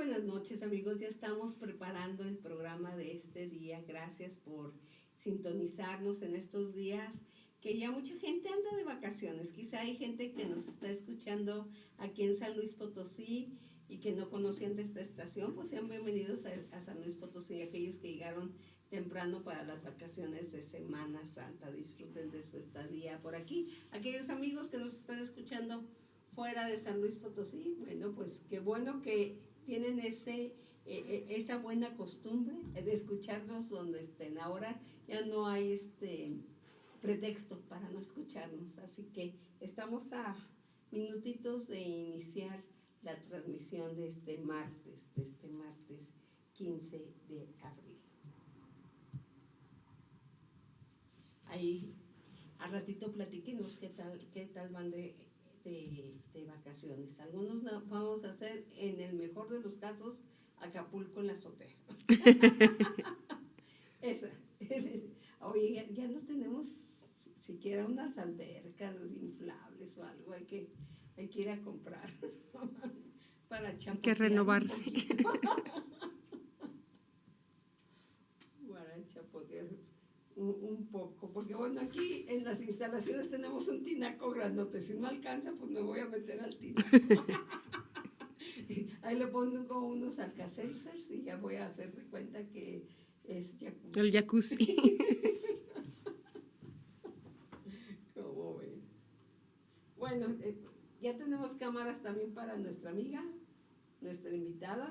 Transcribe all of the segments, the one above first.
buenas noches, amigos. Ya estamos preparando el programa de este día. Gracias por sintonizarnos en estos días que ya mucha gente anda de vacaciones. Quizá hay gente que nos está escuchando aquí en San Luis Potosí y que no conocían de esta estación, pues sean bienvenidos a San Luis Potosí. Aquellos que llegaron temprano para las vacaciones de Semana Santa, disfruten de su estadía por aquí. Aquellos amigos que nos están escuchando fuera de San Luis Potosí, bueno, pues qué bueno que tienen esa buena costumbre de escucharnos donde estén. Ahora ya no hay pretexto para no escucharnos, así que estamos a minutitos de iniciar la transmisión de este martes 15 de abril. Ahí al ratito platíquenos qué tal van de vacaciones. Algunos vamos a hacer, en el mejor de los casos, Acapulco en la azotea. Esa. Oye, ya no tenemos siquiera unas albercas inflables o algo, hay que ir a comprar para chapotear. Hay que renovarse. Para chapotear un poco, porque bueno, aquí en las instalaciones tenemos un tinaco grandote. Si no alcanza, pues me voy a meter al tinaco. Ahí le pongo unos alcacelcers y ya voy a hacer de cuenta que es jacuzzi. El jacuzzi. ¿Cómo ven? Bueno, ya tenemos cámaras también para nuestra amiga, nuestra invitada,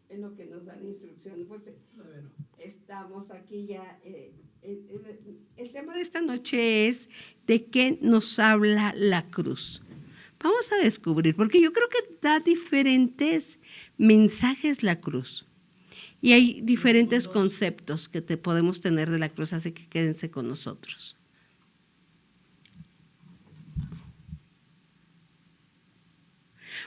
en lo que nos dan instrucciones. Pues estamos aquí ya. El tema de esta noche es ¿de qué nos habla la cruz? Vamos a descubrir, porque yo creo que da diferentes mensajes la cruz. Y hay diferentes conceptos que podemos tener de la cruz, así que quédense con nosotros.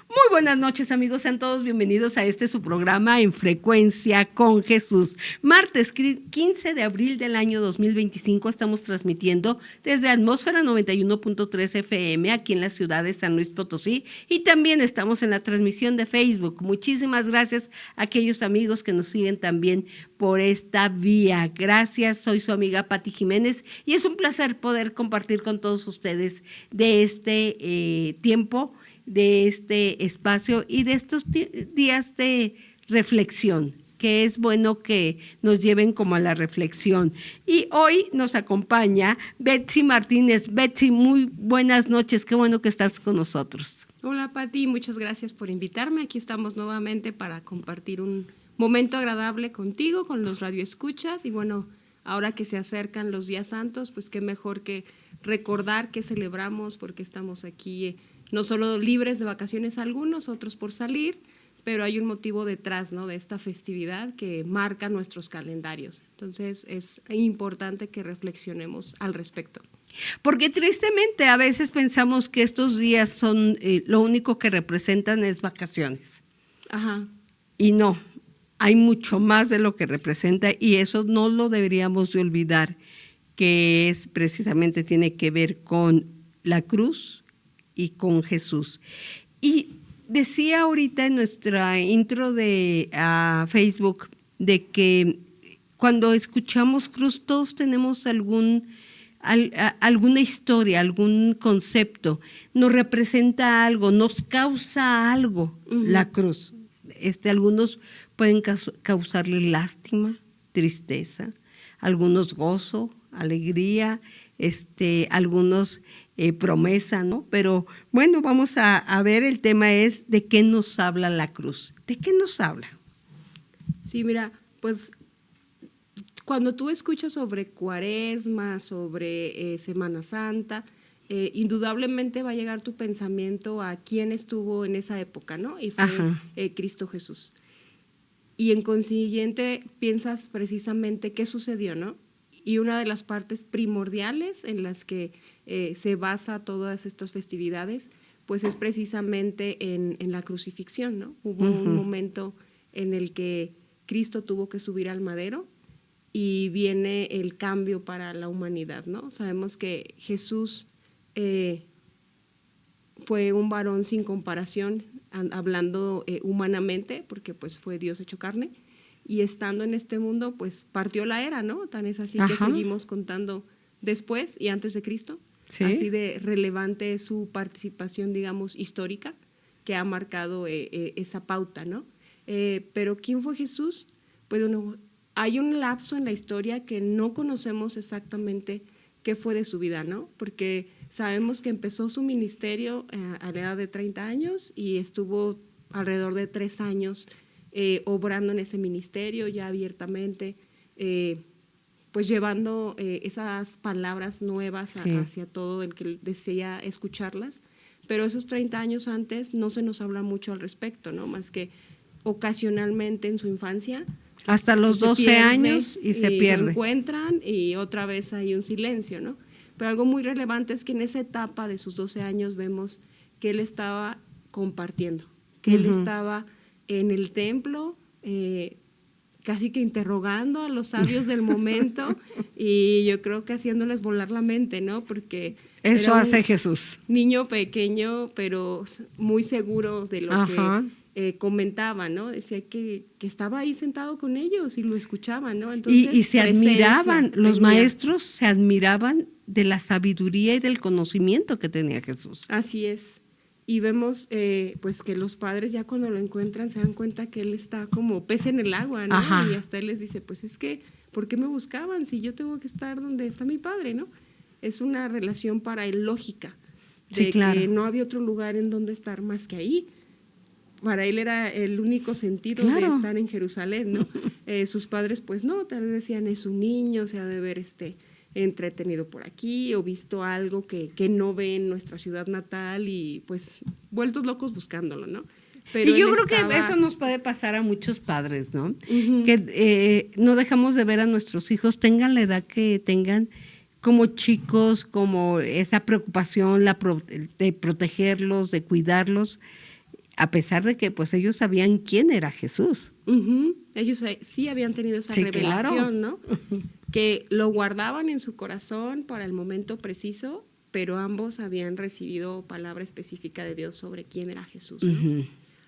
Muy buenas noches, amigos, sean todos bienvenidos a su programa En Frecuencia con Jesús. Martes 15 de abril del año 2025 estamos transmitiendo desde Atmósfera 91.3 FM aquí en la ciudad de San Luis Potosí y también estamos en la transmisión de Facebook. Muchísimas gracias a aquellos amigos que nos siguen también por esta vía. Gracias, soy su amiga Pati Jiménez y es un placer poder compartir con todos ustedes de este tiempo, de este espacio y de estos días de reflexión, que es bueno que nos lleven como a la reflexión. Y hoy nos acompaña Betsy Martínez. Betsy, muy buenas noches, qué bueno que estás con nosotros. Hola Pati, muchas gracias por invitarme. Aquí estamos nuevamente para compartir un momento agradable contigo, con los radioescuchas y bueno, ahora que se acercan los días santos, pues qué mejor que recordar que celebramos porque estamos aquí no solo libres de vacaciones algunos, otros por salir, pero hay un motivo detrás, ¿no?, de esta festividad que marca nuestros calendarios. Entonces es importante que reflexionemos al respecto. Porque tristemente a veces pensamos que estos días son lo único que representan es vacaciones. Ajá. Y no, hay mucho más de lo que representa y eso no lo deberíamos de olvidar, que es precisamente tiene que ver con la cruz y con Jesús. Y decía ahorita en nuestra intro de Facebook de que cuando escuchamos cruz todos tenemos alguna historia, algún concepto, nos representa algo, nos causa algo la cruz. Algunos pueden causarle lástima, tristeza, algunos gozo, alegría, algunos promesa, ¿no? Pero bueno, vamos a ver, el tema es ¿de qué nos habla la cruz? ¿De qué nos habla? Sí, mira, pues cuando tú escuchas sobre Cuaresma, sobre Semana Santa, indudablemente va a llegar tu pensamiento a quién estuvo en esa época, ¿no? Y fue Cristo Jesús. Y en consiguiente piensas precisamente qué sucedió, ¿no? Y una de las partes primordiales en las que se basa todas estas festividades, pues es precisamente en la crucifixión, ¿no? Hubo un momento en el que Cristo tuvo que subir al madero y viene el cambio para la humanidad, ¿no? Sabemos que Jesús fue un varón sin comparación hablando humanamente, porque pues fue Dios hecho carne, y estando en este mundo, pues partió la era, ¿no? Tan es así que seguimos contando después y antes de Cristo. ¿Sí? Así de relevante es su participación, digamos, histórica, que ha marcado esa pauta, ¿no? Pero ¿quién fue Jesús? Pues bueno, hay un lapso en la historia que no conocemos exactamente qué fue de su vida, ¿no? Porque sabemos que empezó su ministerio a la edad de 30 años y estuvo alrededor de 3 años obrando en ese ministerio ya abiertamente, pues llevando esas palabras nuevas hacia todo el que desea escucharlas. Pero esos 30 años antes no se nos habla mucho al respecto, ¿no? Más que ocasionalmente en su infancia. Hasta los 12 años y se pierde. Lo encuentran y otra vez hay un silencio, ¿no? Pero algo muy relevante es que en esa etapa de sus 12 años vemos que él estaba compartiendo, que él estaba en el templo, casi que interrogando a los sabios del momento y yo creo que haciéndoles volar la mente, ¿no? Porque eso hace Jesús. Niño pequeño, pero muy seguro de lo que comentaba, ¿no? Decía que estaba ahí sentado con ellos y lo escuchaban, ¿no? Entonces, y se admiraban, los maestros se admiraban de la sabiduría y del conocimiento que tenía Jesús. Así es. Y vemos pues que los padres ya cuando lo encuentran se dan cuenta que él está como pez en el agua, ¿no? Y hasta él les dice, pues es que, ¿por qué me buscaban si yo tengo que estar donde está mi padre, no? Es una relación para él lógica, de que no había otro lugar en donde estar más que ahí. Para él era el único sentido de estar en Jerusalén, ¿no? Sus padres, pues no, tal vez decían, es un niño, se ha de ver entretenido por aquí o visto algo que no ve en nuestra ciudad natal y pues vueltos locos buscándolo, ¿no? Pero y yo creo que eso nos puede pasar a muchos padres, ¿no? Que no dejamos de ver a nuestros hijos, tengan la edad que tengan, como chicos, como esa preocupación de protegerlos, de cuidarlos, a pesar de que pues ellos sabían quién era Jesús. Ellos sí habían tenido esa revelación, ¿no? Que lo guardaban en su corazón para el momento preciso, pero ambos habían recibido palabra específica de Dios sobre quién era Jesús, ¿no?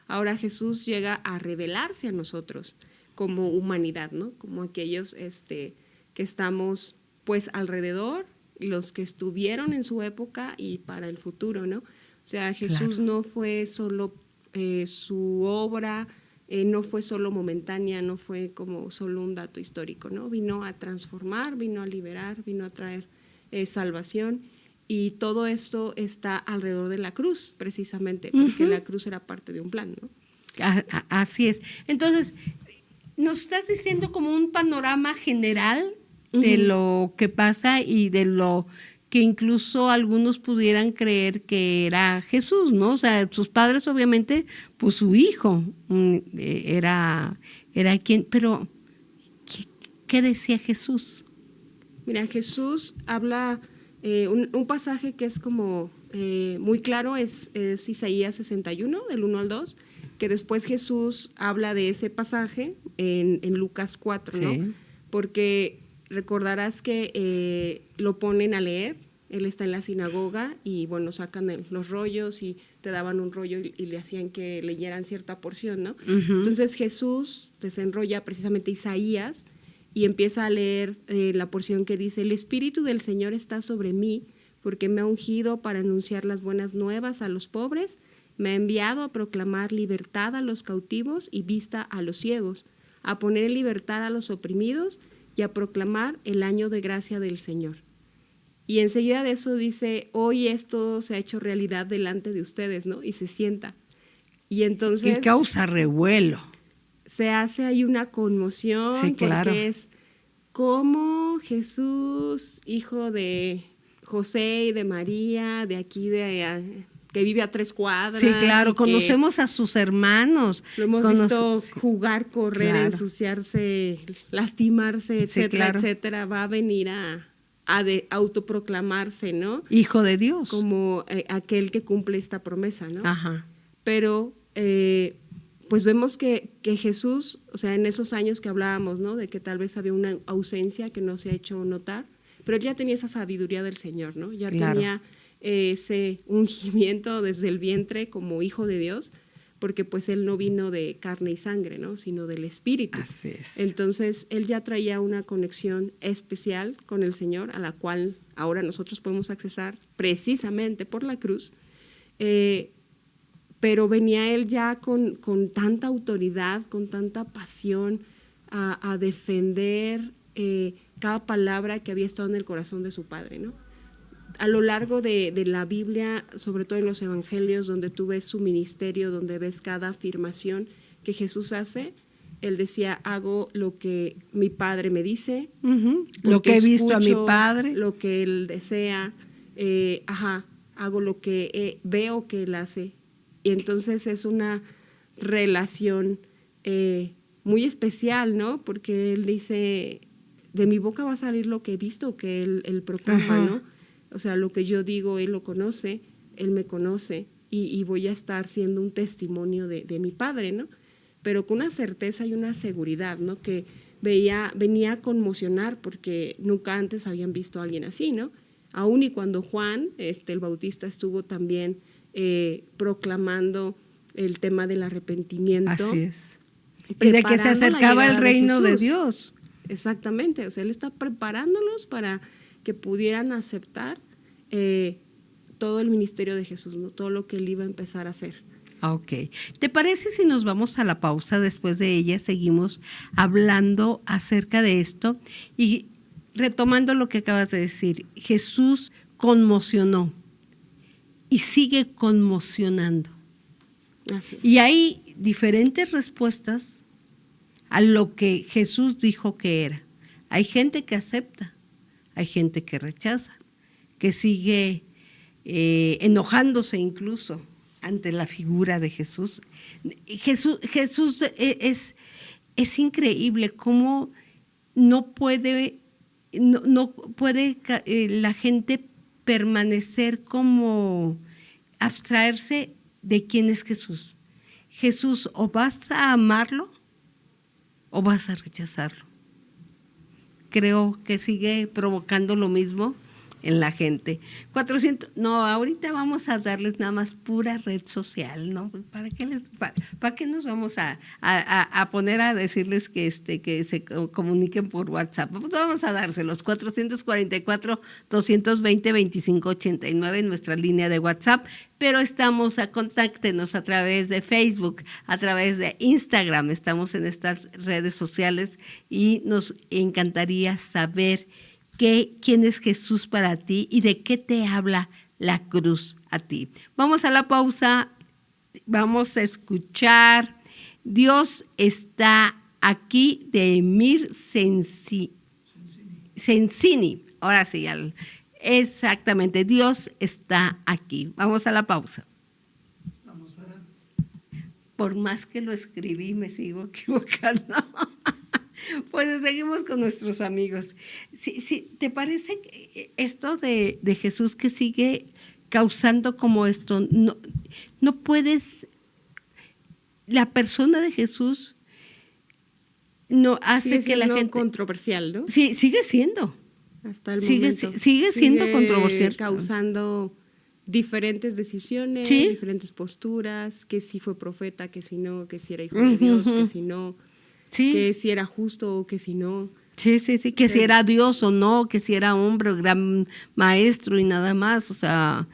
Ahora Jesús llega a revelarse a nosotros como humanidad, ¿no? Como aquellos que estamos pues alrededor, los que estuvieron en su época y para el futuro, ¿no? O sea, Jesús no fue solo su obra, no fue solo momentánea, no fue como solo un dato histórico, ¿no? Vino a transformar, vino a liberar, vino a traer salvación y todo esto está alrededor de la cruz, precisamente, porque la cruz era parte de un plan, ¿no? Así es. Entonces, nos estás diciendo como un panorama general de lo que pasa y de lo que incluso algunos pudieran creer que era Jesús, ¿no? O sea, sus padres obviamente, pues su hijo era quien, pero ¿qué decía Jesús? Mira, Jesús habla, un pasaje que es como muy claro, es Isaías 61, del 1 al 2, que después Jesús habla de ese pasaje en Lucas 4, ¿no? Sí. Porque recordarás que lo ponen a leer, él está en la sinagoga y bueno, sacan los rollos y te daban un rollo y le hacían que leyeran cierta porción, ¿no? Entonces Jesús desenrolla precisamente Isaías y empieza a leer la porción que dice, el Espíritu del Señor está sobre mí porque me ha ungido para anunciar las buenas nuevas a los pobres, me ha enviado a proclamar libertad a los cautivos y vista a los ciegos, a poner en libertad a los oprimidos y a proclamar el año de gracia del Señor. Y enseguida de eso dice, hoy esto se ha hecho realidad delante de ustedes, ¿no? Y se sienta. Y entonces... Y causa revuelo. Se hace ahí una conmoción, sí, claro. Porque es como Jesús, hijo de José y de María, de aquí, que vive a 3 cuadras. Sí, claro, conocemos a sus hermanos. Lo hemos visto jugar, correr, claro. Ensuciarse, lastimarse, etcétera, sí, claro. Etcétera. Va a venir a autoproclamarse, ¿no? Hijo de Dios. Como aquel que cumple esta promesa, ¿no? Pero pues vemos que Jesús, o sea, en esos años que hablábamos, ¿no? De que tal vez había una ausencia que no se ha hecho notar, pero él ya tenía esa sabiduría del Señor, ¿no? Ya claro. Tenía ese ungimiento desde el vientre como hijo de Dios porque pues él no vino de carne y sangre, ¿no? Sino del Espíritu. Así es. Entonces, él ya traía una conexión especial con el Señor, a la cual ahora nosotros podemos accesar precisamente por la cruz, pero venía él ya con tanta autoridad, con tanta pasión a defender cada palabra que había estado en el corazón de su Padre, ¿no? A lo largo de la Biblia, sobre todo en los evangelios, donde tú ves su ministerio, donde ves cada afirmación que Jesús hace, él decía, hago lo que mi Padre me dice, Lo que he visto a mi escucho Padre. lo que él desea, hago lo que veo que él hace. Y entonces es una relación muy especial, ¿no? Porque él dice, de mi boca va a salir lo que he visto, que él proclama, ¿no? O sea, lo que yo digo, él lo conoce, él me conoce y voy a estar siendo un testimonio de mi Padre, ¿no? Pero con una certeza y una seguridad, ¿no? Que venía a conmocionar porque nunca antes habían visto a alguien así, ¿no? Aún y cuando Juan, el Bautista, estuvo también proclamando el tema del arrepentimiento. Así es. Y de que se acercaba el reino de Dios. Exactamente, o sea, él está preparándolos para que pudieran aceptar todo el ministerio de Jesús, ¿no? Todo lo que él iba a empezar a hacer. Ok. ¿Te parece si nos vamos a la pausa? Después de ella seguimos hablando acerca de esto y retomando lo que acabas de decir. Jesús conmocionó y sigue conmocionando. Así es. Y hay diferentes respuestas a lo que Jesús dijo que era. Hay gente que acepta, hay gente que rechaza, que sigue enojándose incluso ante la figura de Jesús. Jesús es increíble cómo no puede la gente permanecer como abstraerse de quién es Jesús. Jesús, o vas a amarlo o vas a rechazarlo. Creo que sigue provocando lo mismo en la gente. 400, no, ahorita vamos a darles nada más pura red social, ¿no? ¿Para qué nos vamos a poner a decirles que se comuniquen por WhatsApp? Pues vamos a dárselos, 444-220-2589 en nuestra línea de WhatsApp, pero contáctenos a través de Facebook, a través de Instagram, estamos en estas redes sociales y nos encantaría saber quién es Jesús para ti y de qué te habla la cruz a ti. Vamos a la pausa, vamos a escuchar Dios está aquí de Emir Cencini. Ahora sí, exactamente, Dios está aquí. Vamos a la pausa. Por más que lo escribí, me sigo equivocando. Pues seguimos con nuestros amigos. Sí, ¿te parece que esto de Jesús que sigue causando como esto? No puedes, la persona de Jesús no hace que la gente... controversial, ¿no? Sí, sigue siendo. Hasta el momento. Sigue siendo controversial. Causando diferentes decisiones, ¿Sí? diferentes posturas, que si fue profeta, que si no, que si era hijo de Dios, que si no... Sí. Que si era justo o que si no. Sí, que si era Dios o no, que si era hombre, gran maestro y nada más, o sea,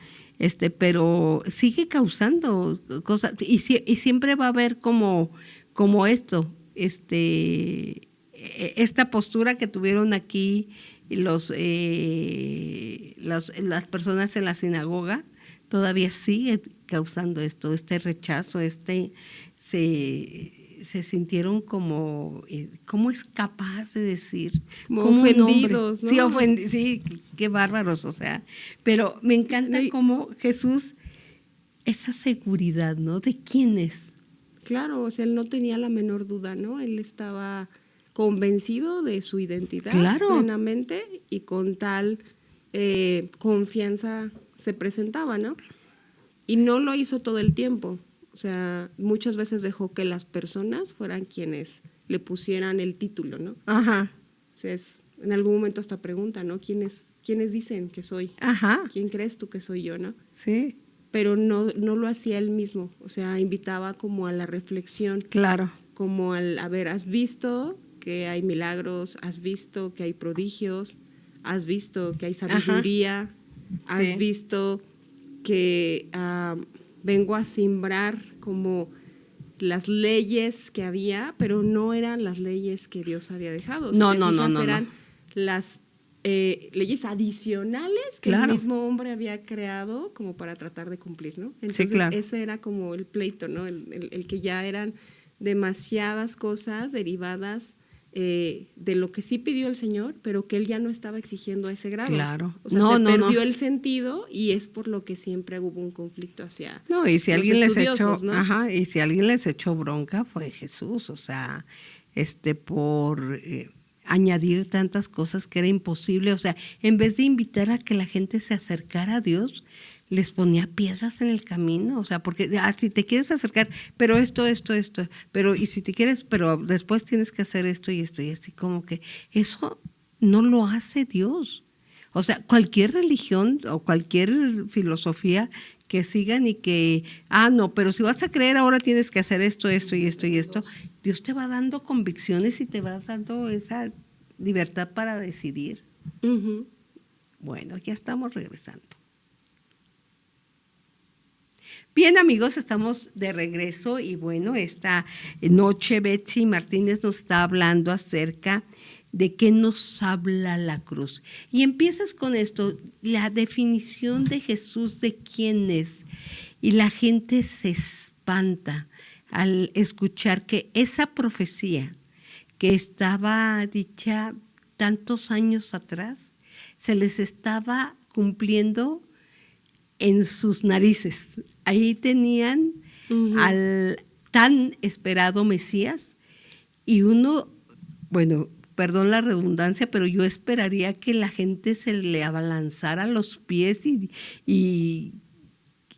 pero sigue causando cosas y siempre va a haber como esto, esta postura que tuvieron aquí las personas en la sinagoga, todavía sigue causando esto, este rechazo, se sintieron como, ¿cómo es capaz de decir? Como ofendidos, ¿no? Sí, qué bárbaros, o sea, pero me encanta cómo Jesús, esa seguridad, ¿no? ¿De quién es? Claro, o sea, él no tenía la menor duda, ¿no? Él estaba convencido de su identidad plenamente y con tal confianza se presentaba, ¿no? Y no lo hizo todo el tiempo. O sea, muchas veces dejó que las personas fueran quienes le pusieran el título, ¿no? Ajá. O sea, en algún momento hasta pregunta, ¿no? ¿Quiénes dicen que soy? Ajá. ¿Quién crees tú que soy yo, no? Sí. pero no lo hacía él mismo, o sea, invitaba como a la reflexión, Claro. como a ver, has visto que hay milagros, has visto que hay prodigios, has visto que hay sabiduría, has Sí. visto que vengo a simbrar como las leyes que había, pero no eran las leyes que Dios había dejado. Si No, te no, no, fijas, no, eran no. las leyes adicionales que Claro. el mismo hombre había creado como para tratar de cumplir, ¿no? Entonces claro. ese era como el pleito, ¿no? El que ya eran demasiadas cosas derivadas de lo que sí pidió el Señor, pero que él ya no estaba exigiendo a ese grado. Claro. O sea, No, se no, perdió no. el sentido y es por lo que siempre hubo un conflicto hacia No, y si los alguien les echó, estudiosos, ¿no? y si alguien les echó bronca fue Jesús, o sea, por añadir tantas cosas que era imposible, o sea, en vez de invitar a que la gente se acercara a Dios, les ponía piedras en el camino, o sea, porque si te quieres acercar, pero esto, pero y si te quieres, pero después tienes que hacer esto y así como que eso no lo hace Dios. O sea, cualquier religión o cualquier filosofía que sigan y que, no, pero si vas a creer ahora tienes que hacer esto, Dios te va dando convicciones y te va dando esa libertad para decidir. Ujú. Bueno, ya estamos regresando. Bien, amigos, estamos de regreso y bueno, esta noche Betsy Martínez nos está hablando acerca de qué nos habla la cruz. Y empiezas con esto, la definición de Jesús de quién es. Y la gente se espanta al escuchar que esa profecía que estaba dicha tantos años atrás, se les estaba cumpliendo en sus narices. Ahí tenían al tan esperado Mesías y uno, bueno, perdón la redundancia, pero yo esperaría que la gente se le abalanzara a los pies y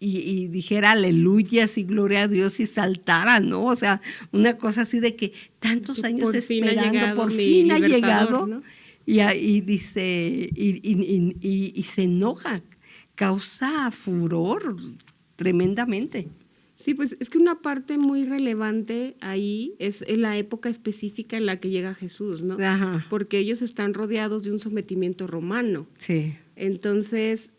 dijera aleluyas y gloria a Dios y saltara, ¿no? O sea, una cosa así de que tantos años esperando, por fin ha llegado, ¿no? y dice, y se enoja, causa furor tremendamente. Sí, pues es que una parte muy relevante ahí es en la época específica en la que llega Jesús, ¿no? Ajá. Porque ellos están rodeados de un sometimiento romano. Sí. Entonces,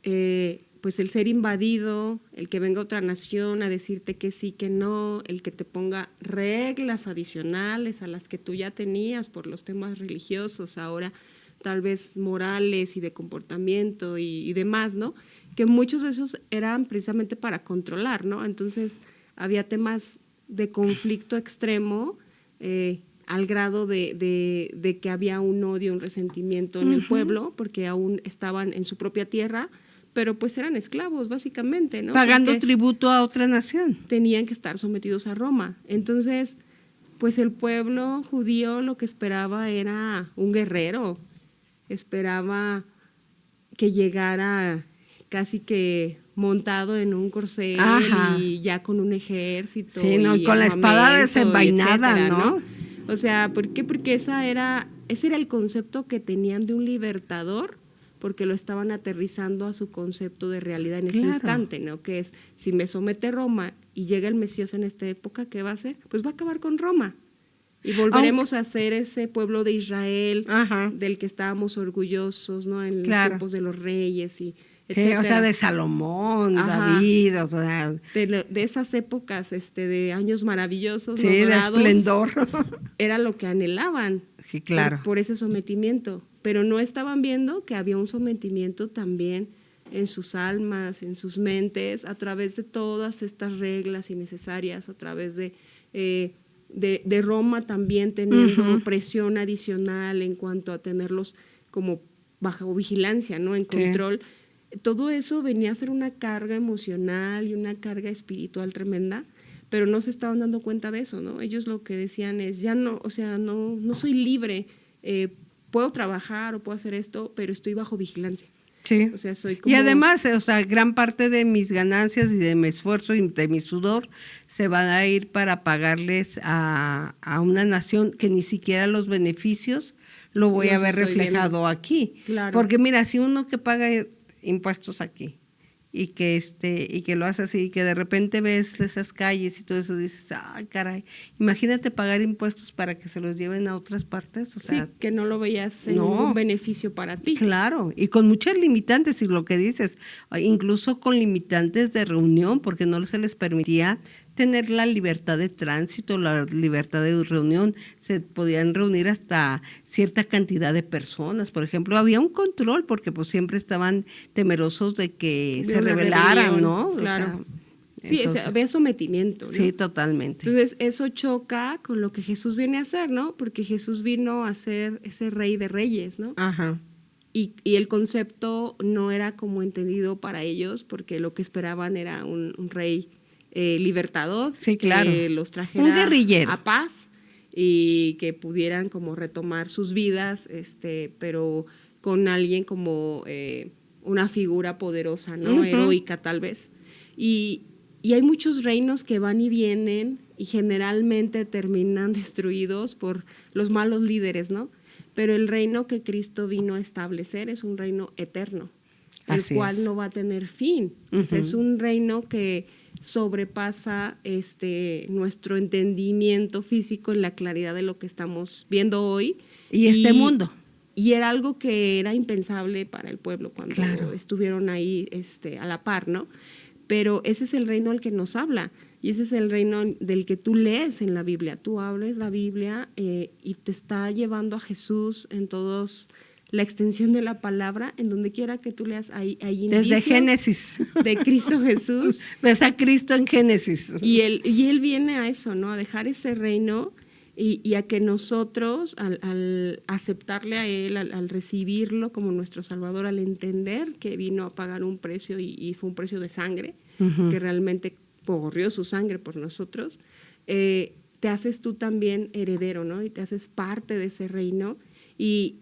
pues el ser invadido, el que venga otra nación a decirte que sí, que no, el que te ponga reglas adicionales a las que tú ya tenías por los temas religiosos, ahora tal vez morales y de comportamiento y demás, ¿no? Que muchos de esos eran precisamente para controlar, ¿no? Entonces había temas de conflicto extremo al grado de que había un odio, un resentimiento en el pueblo, porque aún estaban en su propia tierra, pero pues eran esclavos básicamente, ¿no? Pagando porque tributo a otra nación. tenían que estar sometidos a Roma. Entonces, pues el pueblo judío lo que esperaba era un guerrero, esperaba que llegara casi que montado en un corcel y ya con un ejército. Sí, no, y con la espada desenvainada, etcétera, ¿no? O sea, ¿por qué? Porque ese era el concepto que tenían de un libertador, porque lo estaban aterrizando a su concepto de realidad en ese instante, ¿no? Que es, si me somete Roma y llega el Mesías en esta época, ¿qué va a hacer? Pues va a acabar con Roma. Y volveremos a ser ese pueblo de Israel del que estábamos orgullosos, ¿no? En los tiempos de los reyes y etcétera. Sí, o sea, de Salomón, David, o sea, de esas épocas de años maravillosos, sí, ¿no? Dorados, de esplendor. Era lo que anhelaban. Sí, claro. Por ese sometimiento. Pero no estaban viendo que había un sometimiento también en sus almas, en sus mentes, a través de todas estas reglas innecesarias, a través de Roma también teniendo presión adicional en cuanto a tenerlos como bajo vigilancia, ¿no? En control. Sí. Todo eso venía a ser una carga emocional y una carga espiritual tremenda, pero no se estaban dando cuenta de eso, ¿no? Ellos lo que decían es, ya no, o sea, no soy libre, puedo trabajar o puedo hacer esto, pero estoy bajo vigilancia. Sí. O sea, soy como... Y además, o sea, gran parte de mis ganancias y de mi esfuerzo y de mi sudor se van a ir para pagarles a una nación que ni siquiera los beneficios lo voy a ver reflejado aquí. Claro. Porque mira, si uno que paga impuestos aquí y que lo hace así, y que de repente ves esas calles y todo eso, dices, ay, caray, imagínate pagar impuestos para que se los lleven a otras partes, o sea, sí, que no lo veías en no. ningún beneficio para ti. Claro, y con muchas limitantes, y lo que dices, incluso con limitantes de reunión, porque no se les permitía tener la libertad de tránsito, la libertad de reunión. Se podían reunir hasta cierta cantidad de personas. Por ejemplo, había un control, porque pues siempre estaban temerosos de que De se una rebelaran, rebelión, ¿no? claro. O sea, Sí, entonces, había sometimiento, ¿no? sí, totalmente. Entonces, eso choca con lo que Jesús viene a hacer, ¿no? Porque Jesús vino a ser ese rey de reyes, ¿no? Ajá. Y el concepto no era como entendido para ellos, porque lo que esperaban era un rey libertador, Sí, claro. que los trajera Un guerrillero. a paz y que pudieran como retomar sus vidas, pero con alguien como una figura poderosa, ¿no? Ujú. Heroica tal vez. Y hay muchos reinos que van y vienen y generalmente terminan destruidos por los malos líderes, ¿no? Pero el reino que Cristo vino a establecer es un reino eterno, el Así cual es. no va a tener fin. O sea, Ujú. es un reino que sobrepasa nuestro entendimiento físico en la claridad de lo que estamos viendo hoy. Y este mundo. Y era algo que era impensable para el pueblo cuando Claro. estuvieron ahí a la par, ¿no? Pero ese es el reino al que nos habla y ese es el reino del que tú lees en la Biblia. Tú abres la Biblia y te está llevando a Jesús en todos la extensión de la palabra, en donde quiera que tú leas, hay indicios Desde Génesis. de Cristo Jesús. Ves a Cristo en Génesis. Y él viene a eso, ¿no? A dejar ese reino y a que nosotros, al aceptarle a Él, al recibirlo como nuestro Salvador, al entender que vino a pagar un precio y fue un precio de sangre, Ujú. que realmente corrió su sangre por nosotros, te haces tú también heredero, ¿no? Y te haces parte de ese reino. Y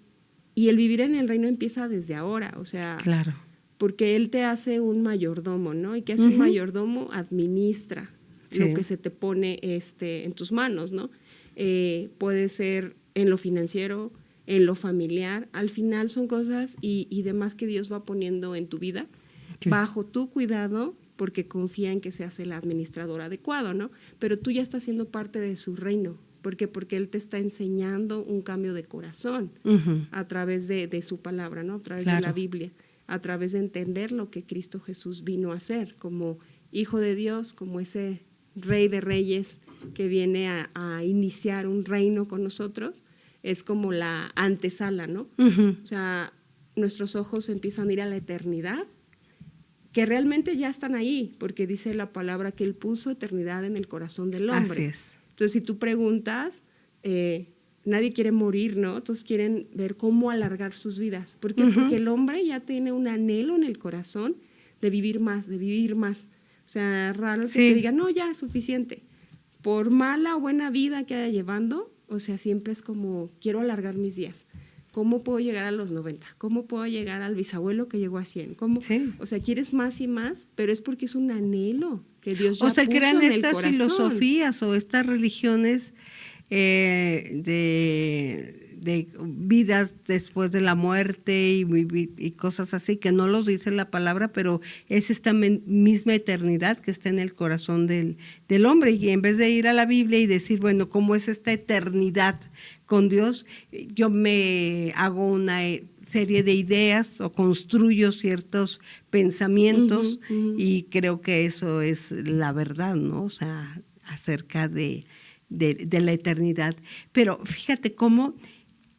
el vivir en el reino empieza desde ahora, o sea, Claro. porque Él te hace un mayordomo, ¿no? Y que hace un Ujú. mayordomo, administra Sí. lo que se te pone en tus manos, ¿no? Puede ser en lo financiero, en lo familiar, al final son cosas y demás que Dios va poniendo en tu vida, Sí. bajo tu cuidado, porque confía en que seas el administrador adecuado, ¿no? Pero tú ya estás siendo parte de su reino. ¿Por qué? Porque Él te está enseñando un cambio de corazón Ujú. a través de su palabra, ¿no? A través Claro. de la Biblia, a través de entender lo que Cristo Jesús vino a hacer como Hijo de Dios, como ese Rey de Reyes que viene a iniciar un reino con nosotros. Es como la antesala, ¿no? Ujú. O sea, nuestros ojos empiezan a ir a la eternidad, que realmente ya están ahí, porque dice la palabra que Él puso eternidad en el corazón del hombre. Así es. Entonces, si tú preguntas, nadie quiere morir, ¿no? Todos quieren ver cómo alargar sus vidas. ¿Por qué? Ujú. Porque el hombre ya tiene un anhelo en el corazón de vivir más, de vivir más. O sea, raro el que Sí. te diga, no, ya es suficiente. Por mala o buena vida que haya llevando, o sea, siempre es como, quiero alargar mis días. ¿Cómo puedo llegar a los 90? ¿Cómo puedo llegar al bisabuelo que llegó a 100? ¿Cómo? Sí. O sea, quieres más y más, pero es porque es un anhelo que Dios ya O se puso crean en el estas corazón. filosofías o estas religiones de vidas después de la muerte y cosas así, que no los dice la palabra, pero es esta misma eternidad que está en el corazón del hombre. Y en vez de ir a la Biblia y decir, bueno, ¿cómo es esta eternidad con Dios? Yo me hago una serie de ideas o construyo ciertos pensamientos. Ujú, ujú. Y creo que eso es la verdad, ¿no? O sea, acerca de la eternidad. Pero fíjate cómo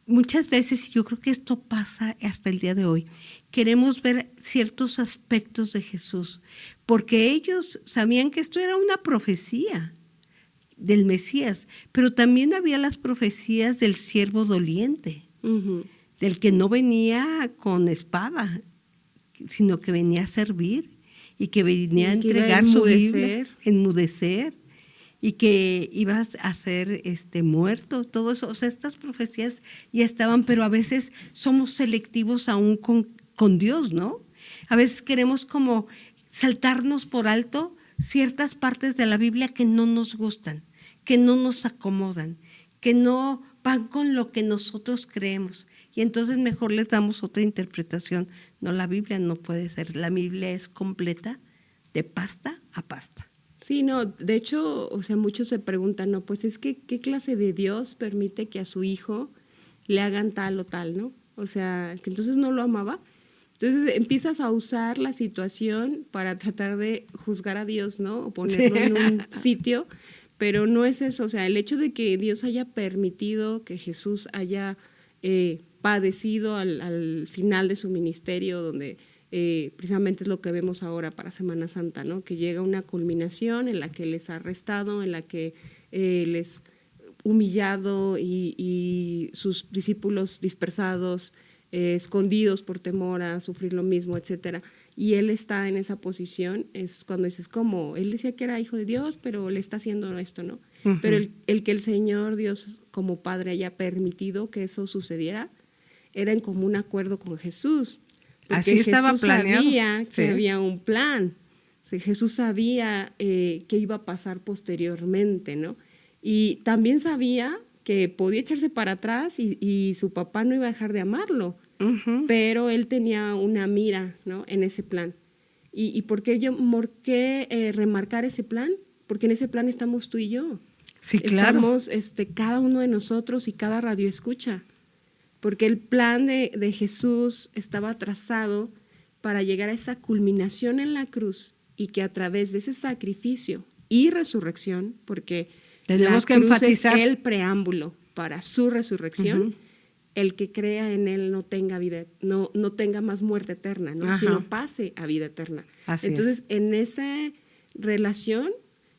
muchas veces, yo creo que esto pasa hasta el día de hoy, queremos ver ciertos aspectos de Jesús, porque ellos sabían que esto era una profecía del Mesías, pero también había las profecías del siervo doliente, Ujú. del que no venía con espada, sino que venía a servir y que venía a Y que iba a entregar su vida, enmudecer. enmudecer, y que ibas a ser muerto, todo eso. O sea, estas profecías ya estaban, pero a veces somos selectivos aún con Dios, ¿no? A veces queremos como saltarnos por alto ciertas partes de la Biblia que no nos gustan, que no nos acomodan, que no van con lo que nosotros creemos. Y y entonces mejor les damos otra interpretación. No, la Biblia no puede ser, la Biblia es completa de pasta a pasta. Sí, no, de hecho, o sea, muchos se preguntan, no, pues es que, ¿qué clase de Dios permite que a su hijo le hagan tal o tal, no? O sea, que entonces no lo amaba. Entonces empiezas a usar la situación para tratar de juzgar a Dios, ¿no? O ponerlo en un sitio, pero no es eso. O sea, el hecho de que Dios haya permitido que Jesús haya padecido al final de su ministerio, donde precisamente es lo que vemos ahora para Semana Santa, ¿no? Que llega una culminación en la que les ha arrestado, en la que les humillado y sus discípulos dispersados, escondidos por temor a sufrir lo mismo, etcétera. Y él está en esa posición, es cuando dices como, él decía que era hijo de Dios, pero le está haciendo esto, ¿no? Uh-huh. Pero el que el Señor Dios como Padre haya permitido que eso sucediera, era en común acuerdo con Jesús. Así estaba Jesús planeado. Sabía que sí. había un plan. O sea, Jesús sabía qué iba a pasar posteriormente, ¿no? Y también sabía que podía echarse para atrás y su papá no iba a dejar de amarlo, uh-huh. Pero él tenía una mira, ¿no? En ese plan. ¿Y por qué remarcar ese plan? Porque en ese plan estamos tú y yo. Sí, claro. Estamos cada uno de nosotros y cada radio escucha. Porque el plan de Jesús estaba trazado para llegar a esa culminación en la cruz y que a través de ese sacrificio y resurrección, porque tenemos que cruz enfatizar es el preámbulo para su resurrección, uh-huh. El que crea en él no tenga vida, no tenga más muerte eterna, ¿no? Sino pase a vida eterna. Así Entonces, es. En esa relación,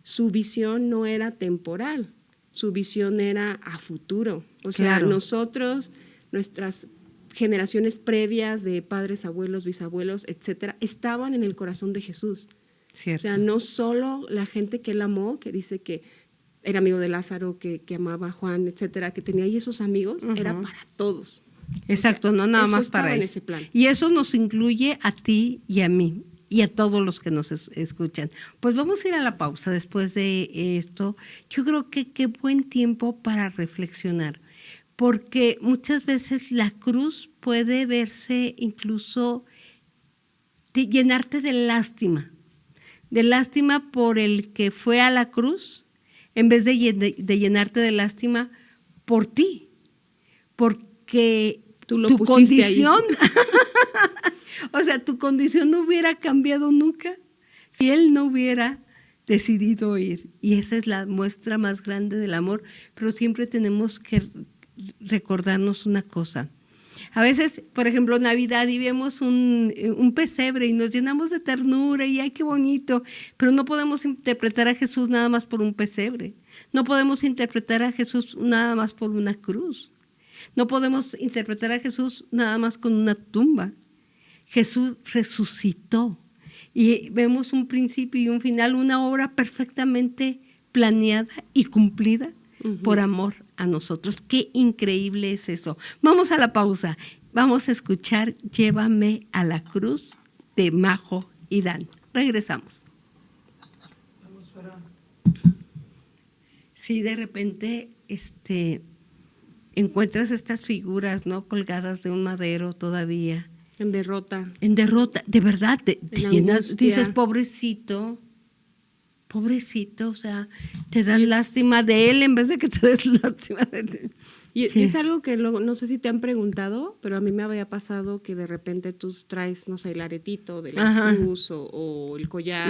su visión no era temporal, su visión era a futuro. O sea, nosotros, nuestras generaciones previas de padres, abuelos, bisabuelos, etcétera, estaban en el corazón de Jesús. Cierto. O sea, no solo la gente que él amó, que dice que era amigo de Lázaro, que amaba a Juan, etcétera, que tenía ahí esos amigos, uh-huh. Era para todos. Exacto, o sea, no nada más para él. Ese plan. Y eso nos incluye a ti y a mí y a todos los que nos escuchan. Pues vamos a ir a la pausa después de esto. Yo creo que qué buen tiempo para reflexionar, porque muchas veces la cruz puede verse incluso llenarte de lástima por el que fue a la cruz, en vez de llenarte de lástima por ti, porque tu condición, o sea, tu condición no hubiera cambiado nunca si él no hubiera decidido ir. Y esa es la muestra más grande del amor, pero siempre tenemos que recordarnos una cosa. A veces, por ejemplo, Navidad y vemos un pesebre y nos llenamos de ternura y ¡ay, qué bonito! Pero no podemos interpretar a Jesús nada más por un pesebre. No podemos interpretar a Jesús nada más por una cruz. No podemos interpretar a Jesús nada más con una tumba. Jesús resucitó y vemos un principio y un final, una obra perfectamente planeada y cumplida por amor a nosotros. Qué increíble es eso. Vamos a la pausa. Vamos a escuchar Llévame a la cruz de Majo y Dan. Regresamos. Sí, de repente encuentras estas figuras, ¿no? Colgadas de un madero todavía. En derrota. En derrota, de verdad, te llenas, dices, pobrecito, o sea, te das lástima de él en vez de que te des lástima de ti. Y es algo que luego, no sé si te han preguntado, pero a mí me había pasado que de repente tú traes, no sé, el aretito de la cruz o el collar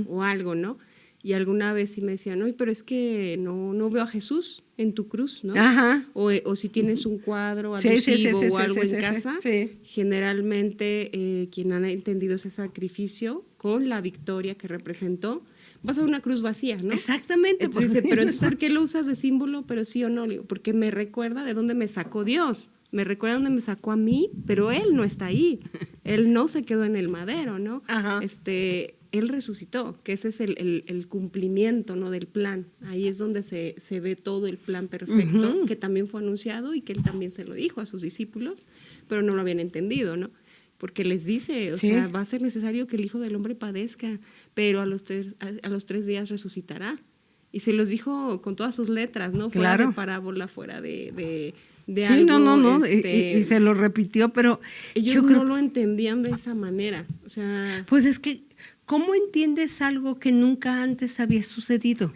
o algo, ¿no? Y alguna vez sí me decían, no, pero es que no veo a Jesús en tu cruz, ¿no? Ajá. O si tienes un cuadro alusivo o algo en casa, generalmente quien ha entendido ese sacrificio con la victoria que representó, vas a una cruz vacía, ¿no? Exactamente. Entonces dice, pero ¿por qué lo usas de símbolo? Pero sí o no, le digo, porque me recuerda de dónde me sacó Dios, me recuerda dónde me sacó a mí, pero Él no está ahí, Él no se quedó en el madero, ¿no? Ajá. Él resucitó, que ese es el cumplimiento, ¿no? Del plan. Ahí es donde se ve todo el plan perfecto, que también fue anunciado y que Él también se lo dijo a sus discípulos, pero no lo habían entendido, ¿no? Porque les dice, o sea, va a ser necesario que el Hijo del Hombre padezca, pero a los 3 días resucitará. Y se los dijo con todas sus letras, ¿no? Fuera de parábola, fuera de de Sí, algo. no, y se lo repitió, pero ellos yo no creo, lo entendían de esa manera. O sea, pues es que, ¿cómo entiendes algo que nunca antes había sucedido?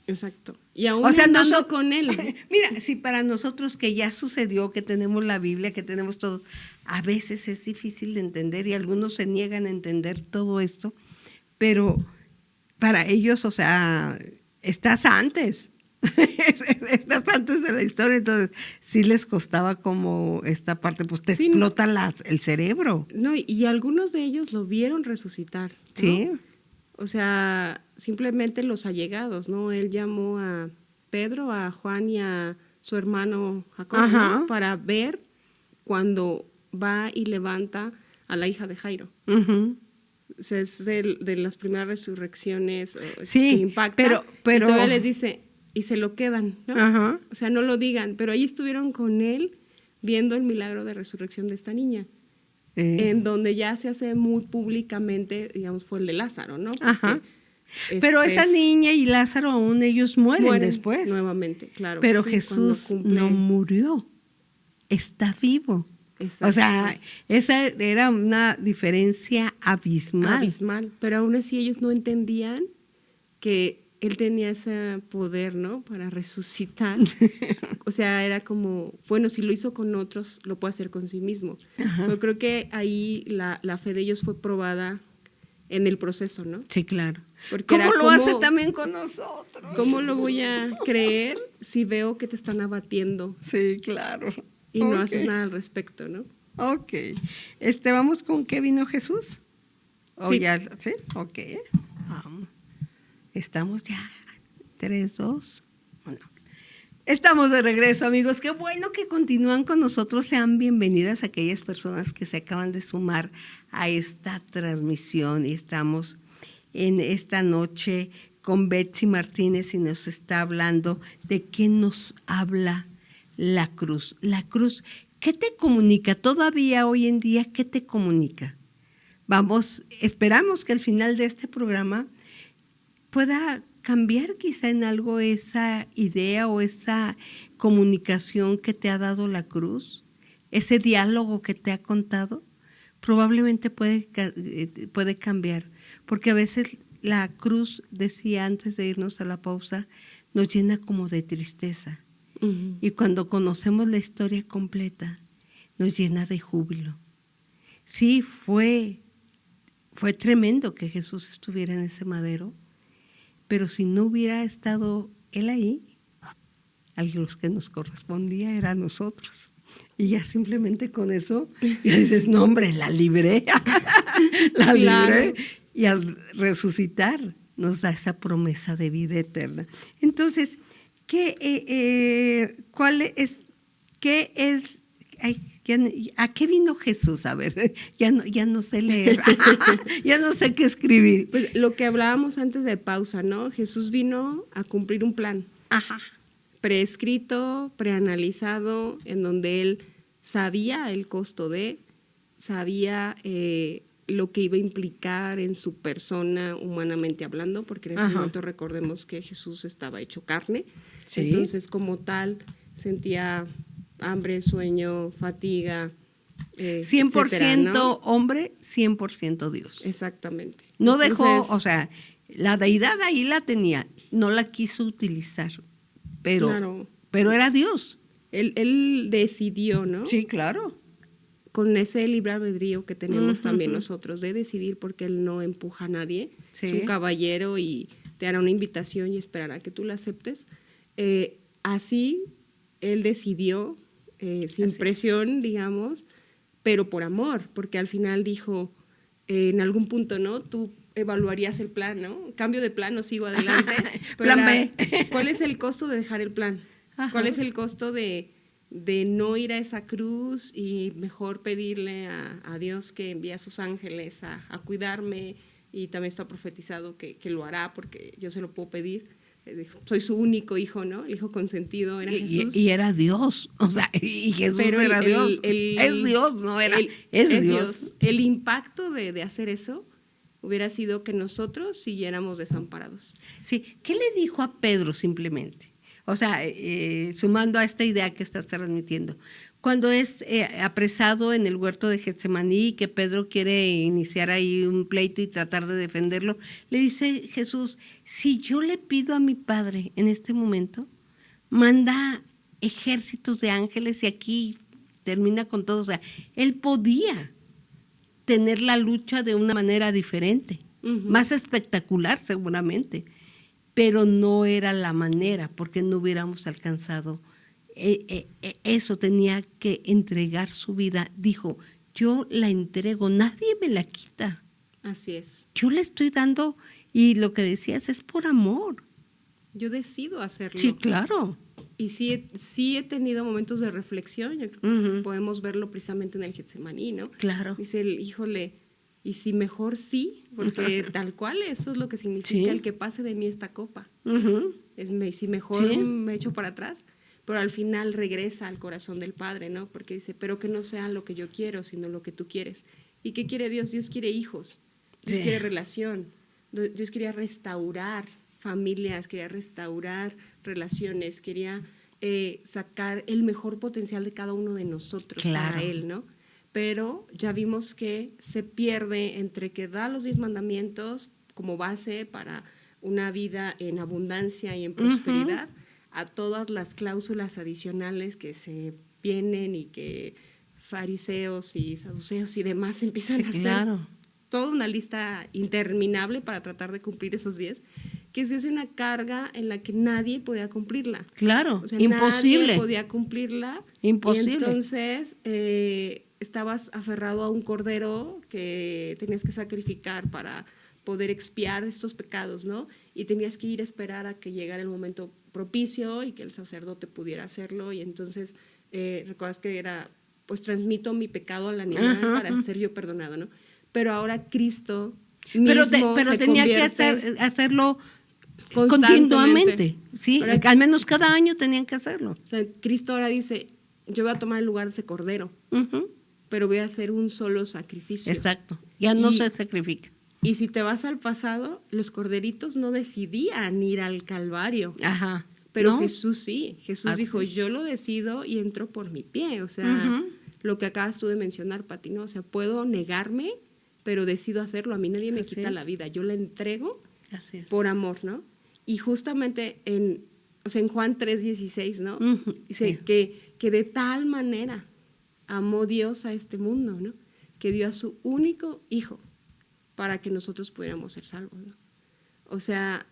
exacto. Y aún O sea, andando con él. Mira, si para nosotros que ya sucedió, que tenemos la Biblia, que tenemos todo, a veces es difícil de entender y algunos se niegan a entender todo esto, pero para ellos, o sea, estás antes. Estás antes de la historia, entonces sí les costaba como esta parte, pues te Sí, explota el cerebro. No, y algunos de ellos lo vieron resucitar, ¿no? Sí. O sea, simplemente los allegados, ¿no? Él llamó a Pedro, a Juan y a su hermano Jacob, Ajá. ¿no? Para ver cuando va y levanta a la hija de Jairo. Ujú. O sea, es de las primeras resurrecciones Sí, que impacta. pero- Y todavía les dice, y se lo quedan, ¿no? Ajá. O sea, no lo digan, pero ahí estuvieron con él viendo el milagro de resurrección de esta niña. En donde ya se hace muy públicamente, digamos, fue el de Lázaro, ¿no? Porque, Ajá. Pero esa niña y Lázaro aún ellos mueren después. nuevamente, claro. Pero sí, Jesús cuando cumple- no murió, está vivo. Exacto. O sea, esa era una diferencia abismal. Abismal. Pero aún así ellos no entendían que él tenía ese poder, ¿no? Para resucitar. O sea, era como, bueno, si lo hizo con otros, lo puede hacer con sí mismo. Yo creo que ahí la fe de ellos fue probada en el proceso, ¿no? Sí, claro. Porque ¿Cómo era lo hace también con nosotros? ¿Cómo lo voy a creer si veo que te están abatiendo Sí, claro. y no Ok. haces nada al respecto, ¿no? Ok. ¿Vamos con qué vino Jesús? ¿O Sí. ya? ¿Sí? Ok. Vamos. Estamos ya. 3, 2, 1. Estamos de regreso, amigos. Qué bueno que continúan con nosotros. Sean bienvenidas aquellas personas que se acaban de sumar a esta transmisión. Y estamos en esta noche con Betsy Martínez y nos está hablando de qué nos habla la cruz. La cruz, ¿qué te comunica? Todavía hoy en día, ¿qué te comunica? Esperamos que al final de este programa pueda cambiar quizá en algo esa idea o esa comunicación que te ha dado la cruz, ese diálogo que te ha contado, probablemente puede cambiar, porque a veces la cruz, decía antes de irnos a la pausa, nos llena como de tristeza. Uh-huh. Y cuando conocemos la historia completa, nos llena de júbilo. Sí, fue tremendo que Jesús estuviera en ese madero, pero si no hubiera estado Él ahí, a los que nos correspondía era a nosotros. Y ya simplemente con eso, ya dices, no hombre, la libré, la libré. Y al resucitar nos da esa promesa de vida eterna. Entonces, ¿a qué vino Jesús? A ver, ya no sé leer, ya no sé qué escribir. Pues lo que hablábamos antes de pausa, ¿no? Jesús vino a cumplir un plan. Ajá. Preescrito, preanalizado, en donde él sabía el costo sabía lo que iba a implicar en su persona humanamente hablando, porque en ese momento recordemos que Jesús estaba hecho carne. Sí. Entonces, como tal, sentía hambre, sueño, fatiga. 100% etcétera, ¿no? hombre, 100% Dios. Exactamente. No Entonces, dejó, o sea, la deidad ahí la tenía, no la quiso utilizar, claro. pero era Dios. Él decidió, ¿no? Sí, claro. Con ese libre albedrío que tenemos también nosotros de decidir, porque él no empuja a nadie, Sí. es un caballero y te hará una invitación y esperará que tú la aceptes. Así él decidió, sin presión, digamos, pero por amor, porque al final dijo, en algún punto, ¿no? Tú evaluarías el plan, ¿no? Cambio de plan o sigo adelante. Plan B. ¿Cuál es el costo de dejar el plan? Ajá. ¿Cuál es el costo de no ir a esa cruz y mejor pedirle a Dios que envíe a sus ángeles a cuidarme? Y también está profetizado que lo hará porque yo se lo puedo pedir. Soy su único hijo, ¿no? El hijo consentido era Jesús. Y era Dios, o sea, y Jesús Pero era Dios. Es Dios, no era, es Dios. El impacto de hacer eso hubiera sido que nosotros siguiéramos desamparados. Sí, ¿qué le dijo a Pedro simplemente? O sea, sumando a esta idea que estás transmitiendo, cuando es apresado en el huerto de Getsemaní, que Pedro quiere iniciar ahí un pleito y tratar de defenderlo, le dice Jesús, si yo le pido a mi Padre en este momento, manda ejércitos de ángeles y aquí termina con todo. O sea, él podía tener la lucha de una manera diferente, más espectacular seguramente, pero no era la manera, porque no hubiéramos alcanzado eso. Tenía que entregar su vida. Dijo, yo la entrego, nadie me la quita. Así es. Yo le estoy dando, y lo que decías es por amor. Yo decido hacerlo. Sí, claro. Y sí he tenido momentos de reflexión. Yo creo que podemos verlo precisamente en el Getsemaní, ¿no? Claro. Dice el, híjole, y si mejor sí, porque tal cual eso es lo que significa el que pase de mí esta copa. Si mejor me echo para atrás, pero al final regresa al corazón del Padre, ¿no? Porque dice, pero que no sea lo que yo quiero, sino lo que tú quieres. ¿Y qué quiere Dios? Dios quiere hijos, Dios quiere relación, Dios quería restaurar familias, quería restaurar relaciones, quería sacar el mejor potencial de cada uno de nosotros para Él, ¿no? Pero ya vimos que se pierde entre que da los 10 mandamientos como base para una vida en abundancia y en prosperidad, a todas las cláusulas adicionales que se vienen y que fariseos y saduceos y demás empiezan a hacer toda una lista interminable para tratar de cumplir esos 10, que se hace una carga en la que nadie podía cumplirla. Claro, o sea, imposible. Nadie podía cumplirla. Imposible. Y entonces estabas aferrado a un cordero que tenías que sacrificar para poder expiar estos pecados, ¿no? Y tenías que ir a esperar a que llegara el momento propicio y que el sacerdote pudiera hacerlo. Y entonces recuerdas que era, pues transmito mi pecado al animal para ser yo perdonado, ¿no? Pero ahora Cristo mismo pero se tenía que hacerlo continuamente, ¿sí? Al menos cada año tenían que hacerlo. O sea, Cristo ahora dice, yo voy a tomar el lugar de ese cordero, pero voy a hacer un solo sacrificio. Exacto, ya no se sacrifica. Y si te vas al pasado, los corderitos no decidían ir al Calvario. Pero ¿no? Jesús sí. Jesús dijo, yo lo decido y entro por mi pie. O sea, lo que acabas tú de mencionar, Pati, ¿no? O sea, puedo negarme, pero decido hacerlo. A mí nadie me quita la vida. Yo la entrego por amor, ¿no? Y justamente en Juan 3:16, ¿no? Dice que de tal manera amó Dios a este mundo, ¿no? Que dio a su único hijo para que nosotros pudiéramos ser salvos, ¿no? O sea,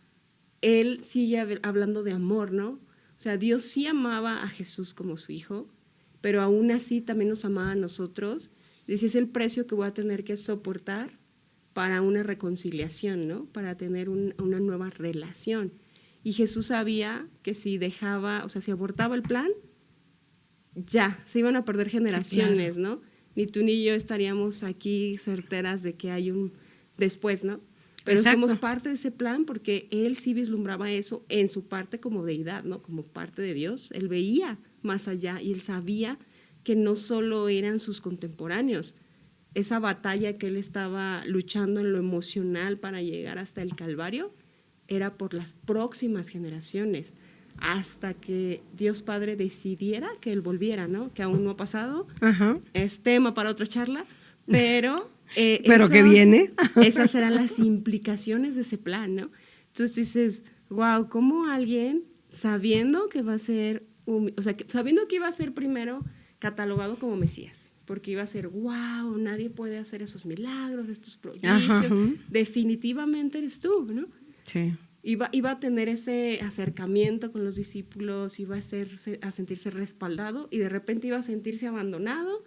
Él sigue hablando de amor, ¿no? O sea, Dios sí amaba a Jesús como su hijo, pero aún así también nos amaba a nosotros. Dice, es el precio que voy a tener que soportar para una reconciliación, ¿no? Para tener una nueva relación. Y Jesús sabía que si dejaba, o sea, si abortaba el plan, ya, se iban a perder generaciones, ¿no? Ni tú ni yo estaríamos aquí certeras de que hay un después, ¿no? Pero somos parte de ese plan porque Él sí vislumbraba eso en su parte como deidad, ¿no? Como parte de Dios. Él veía más allá y Él sabía que no solo eran sus contemporáneos. Esa batalla que Él estaba luchando en lo emocional para llegar hasta el Calvario era por las próximas generaciones, hasta que Dios Padre decidiera que Él volviera, ¿no? Que aún no ha pasado. Es tema para otra charla, pero... pero que viene. Esas eran las implicaciones de ese plan, ¿no? Entonces dices, wow, ¿cómo alguien sabiendo que va a ser, sabiendo que iba a ser primero catalogado como Mesías, porque iba a ser, wow, nadie puede hacer esos milagros, estos prodigios, definitivamente eres tú, ¿no? Sí. Iba a tener ese acercamiento con los discípulos, iba a sentirse respaldado y de repente iba a sentirse abandonado,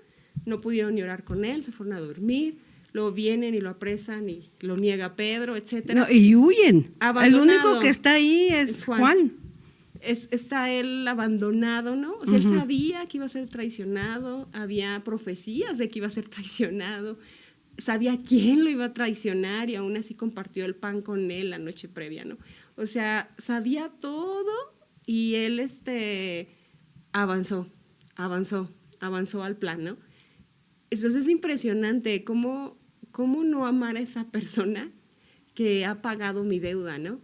no pudieron ni orar con él, se fueron a dormir, luego vienen y lo apresan y lo niega Pedro, etcétera. No, y huyen. Abandonado. El único que está ahí es Juan. Está él abandonado, ¿no? O sea, él sabía que iba a ser traicionado, había profecías de que iba a ser traicionado, sabía quién lo iba a traicionar y aún así compartió el pan con él la noche previa, ¿no? O sea, sabía todo y él avanzó al plan, ¿no? Entonces es impresionante cómo no amar a esa persona que ha pagado mi deuda, ¿no?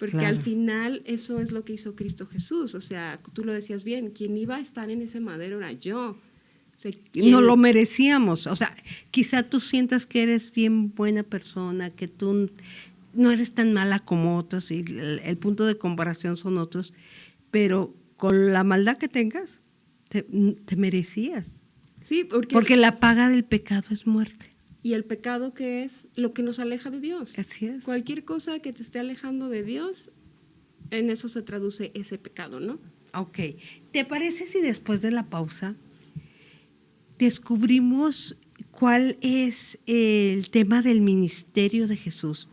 porque Claro. al final eso es lo que hizo Cristo Jesús. O sea, tú lo decías bien, quien iba a estar en ese madero era yo. O sea, No lo merecíamos. O sea, quizá tú sientas que eres bien buena persona, que tú no eres tan mala como otros y el punto de comparación son otros, pero con la maldad que tengas, te merecías. Sí, Porque la paga del pecado es muerte. y el pecado, que es lo que nos aleja de Dios. Así es. Cualquier cosa que te esté alejando de Dios, en eso se traduce ese pecado, ¿no? Ok. ¿Te parece si después de la pausa descubrimos cuál es el tema del ministerio de Jesús?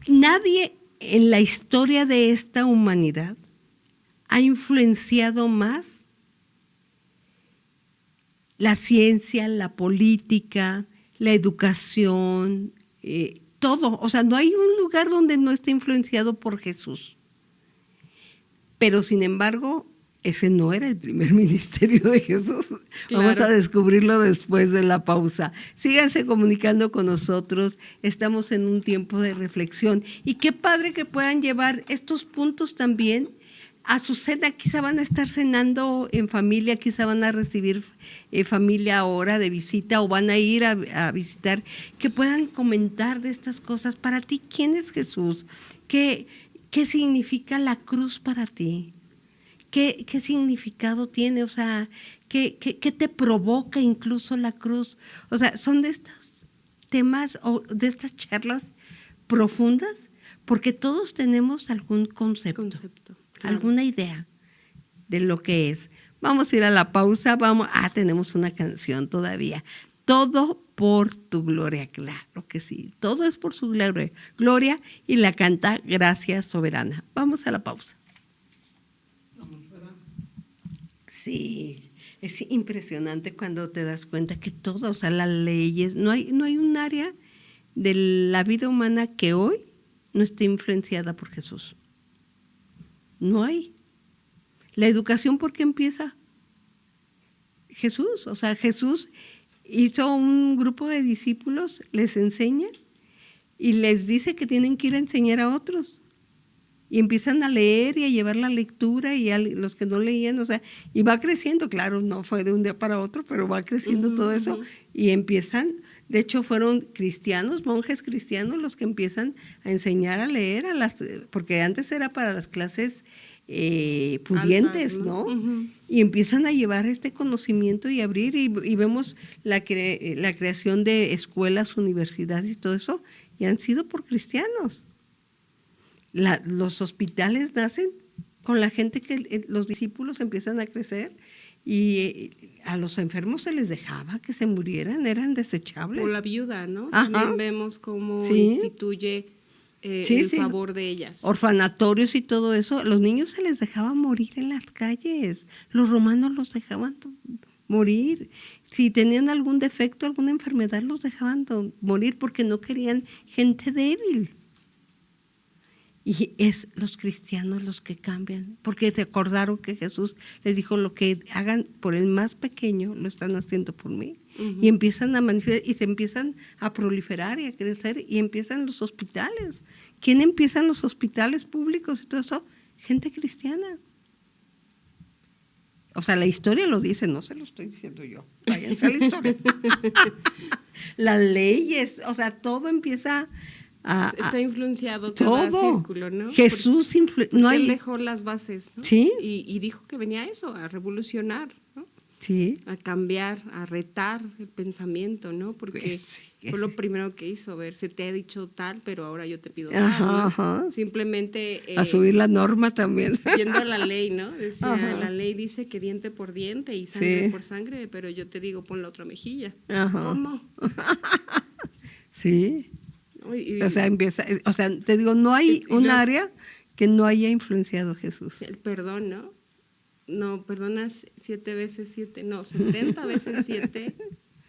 Nadie en la historia de esta humanidad ha influenciado más la ciencia, la política, la educación, todo. O sea, no hay un lugar donde no esté influenciado por Jesús. Pero sin embargo, ese no era el primer ministerio de Jesús. Claro. Vamos a descubrirlo después de la pausa. Síganse comunicando con nosotros. Estamos en un tiempo de reflexión. Y qué padre que puedan llevar estos puntos también a su cena. Quizá van a estar cenando en familia, quizá van a recibir familia ahora de visita o van a ir a visitar, que puedan comentar de estas cosas. Para ti, ¿quién es Jesús? ¿Qué significa la cruz para ti? ¿Qué significado tiene? O sea, ¿qué te provoca incluso la cruz? O sea, son de estos temas o de estas charlas profundas, porque todos tenemos algún concepto. Claro. Alguna idea de lo que es. Vamos a ir a la pausa, tenemos una canción todavía. Todo por tu gloria, claro que sí. Todo es por su gloria y la canta Gracia Soberana. Vamos a la pausa. Sí, es impresionante cuando te das cuenta que todo, o sea, las leyes, no hay un área de la vida humana que hoy no esté influenciada por Jesús. No hay. La educación, ¿por qué empieza? Jesús. O sea, Jesús hizo un grupo de discípulos, les enseña y les dice que tienen que ir a enseñar a otros. Y empiezan a leer y a llevar la lectura y a los que no leían, o sea, y va creciendo, claro, no fue de un día para otro, pero va creciendo todo eso y empiezan, de hecho fueron cristianos, monjes cristianos los que empiezan a enseñar a leer porque antes era para las clases pudientes, altas, ¿no? Uh-huh. Y empiezan a llevar este conocimiento y abrir y vemos la creación de escuelas, universidades y todo eso, y han sido por cristianos. Los hospitales nacen con la gente que los discípulos empiezan a crecer y a los enfermos se les dejaba que se murieran, eran desechables. O la viuda, ¿no? Ajá. También vemos cómo Sí. instituye el favor de ellas. Orfanatorios y todo eso, los niños se les dejaba morir en las calles, los romanos los dejaban morir. Si tenían algún defecto, alguna enfermedad, los dejaban morir porque no querían gente débil. Y es los cristianos los que cambian, porque se acordaron que Jesús les dijo: lo que hagan por el más pequeño, lo están haciendo por mí. Uh-huh. Y empiezan a manifestar, y se empiezan a proliferar y a crecer, y empiezan los hospitales. ¿Quién empiezan los hospitales públicos y todo eso? Gente cristiana. O sea, la historia lo dice, no se lo estoy diciendo yo. Váyanse a la historia. Las leyes, o sea, todo empieza... Está influenciado cada círculo, ¿no? Jesús él dejó las bases, ¿no? Sí. Y dijo que venía eso, a revolucionar, ¿no? Sí. A cambiar, a retar el pensamiento, ¿no? Porque fue lo primero que hizo, ver, se te ha dicho tal, pero ahora yo te pido tal, ¿no? Ajá. Simplemente... a subir la norma también. Viendo la ley, ¿no? Decía, la ley dice que diente por diente y sangre por sangre, pero yo te digo, pon la otra mejilla. Ajá. ¿Cómo? Sí. O sea, te digo, no hay un área que no haya influenciado a Jesús. El perdón, ¿no? No, perdonas 7 veces 7, no, 70 veces 7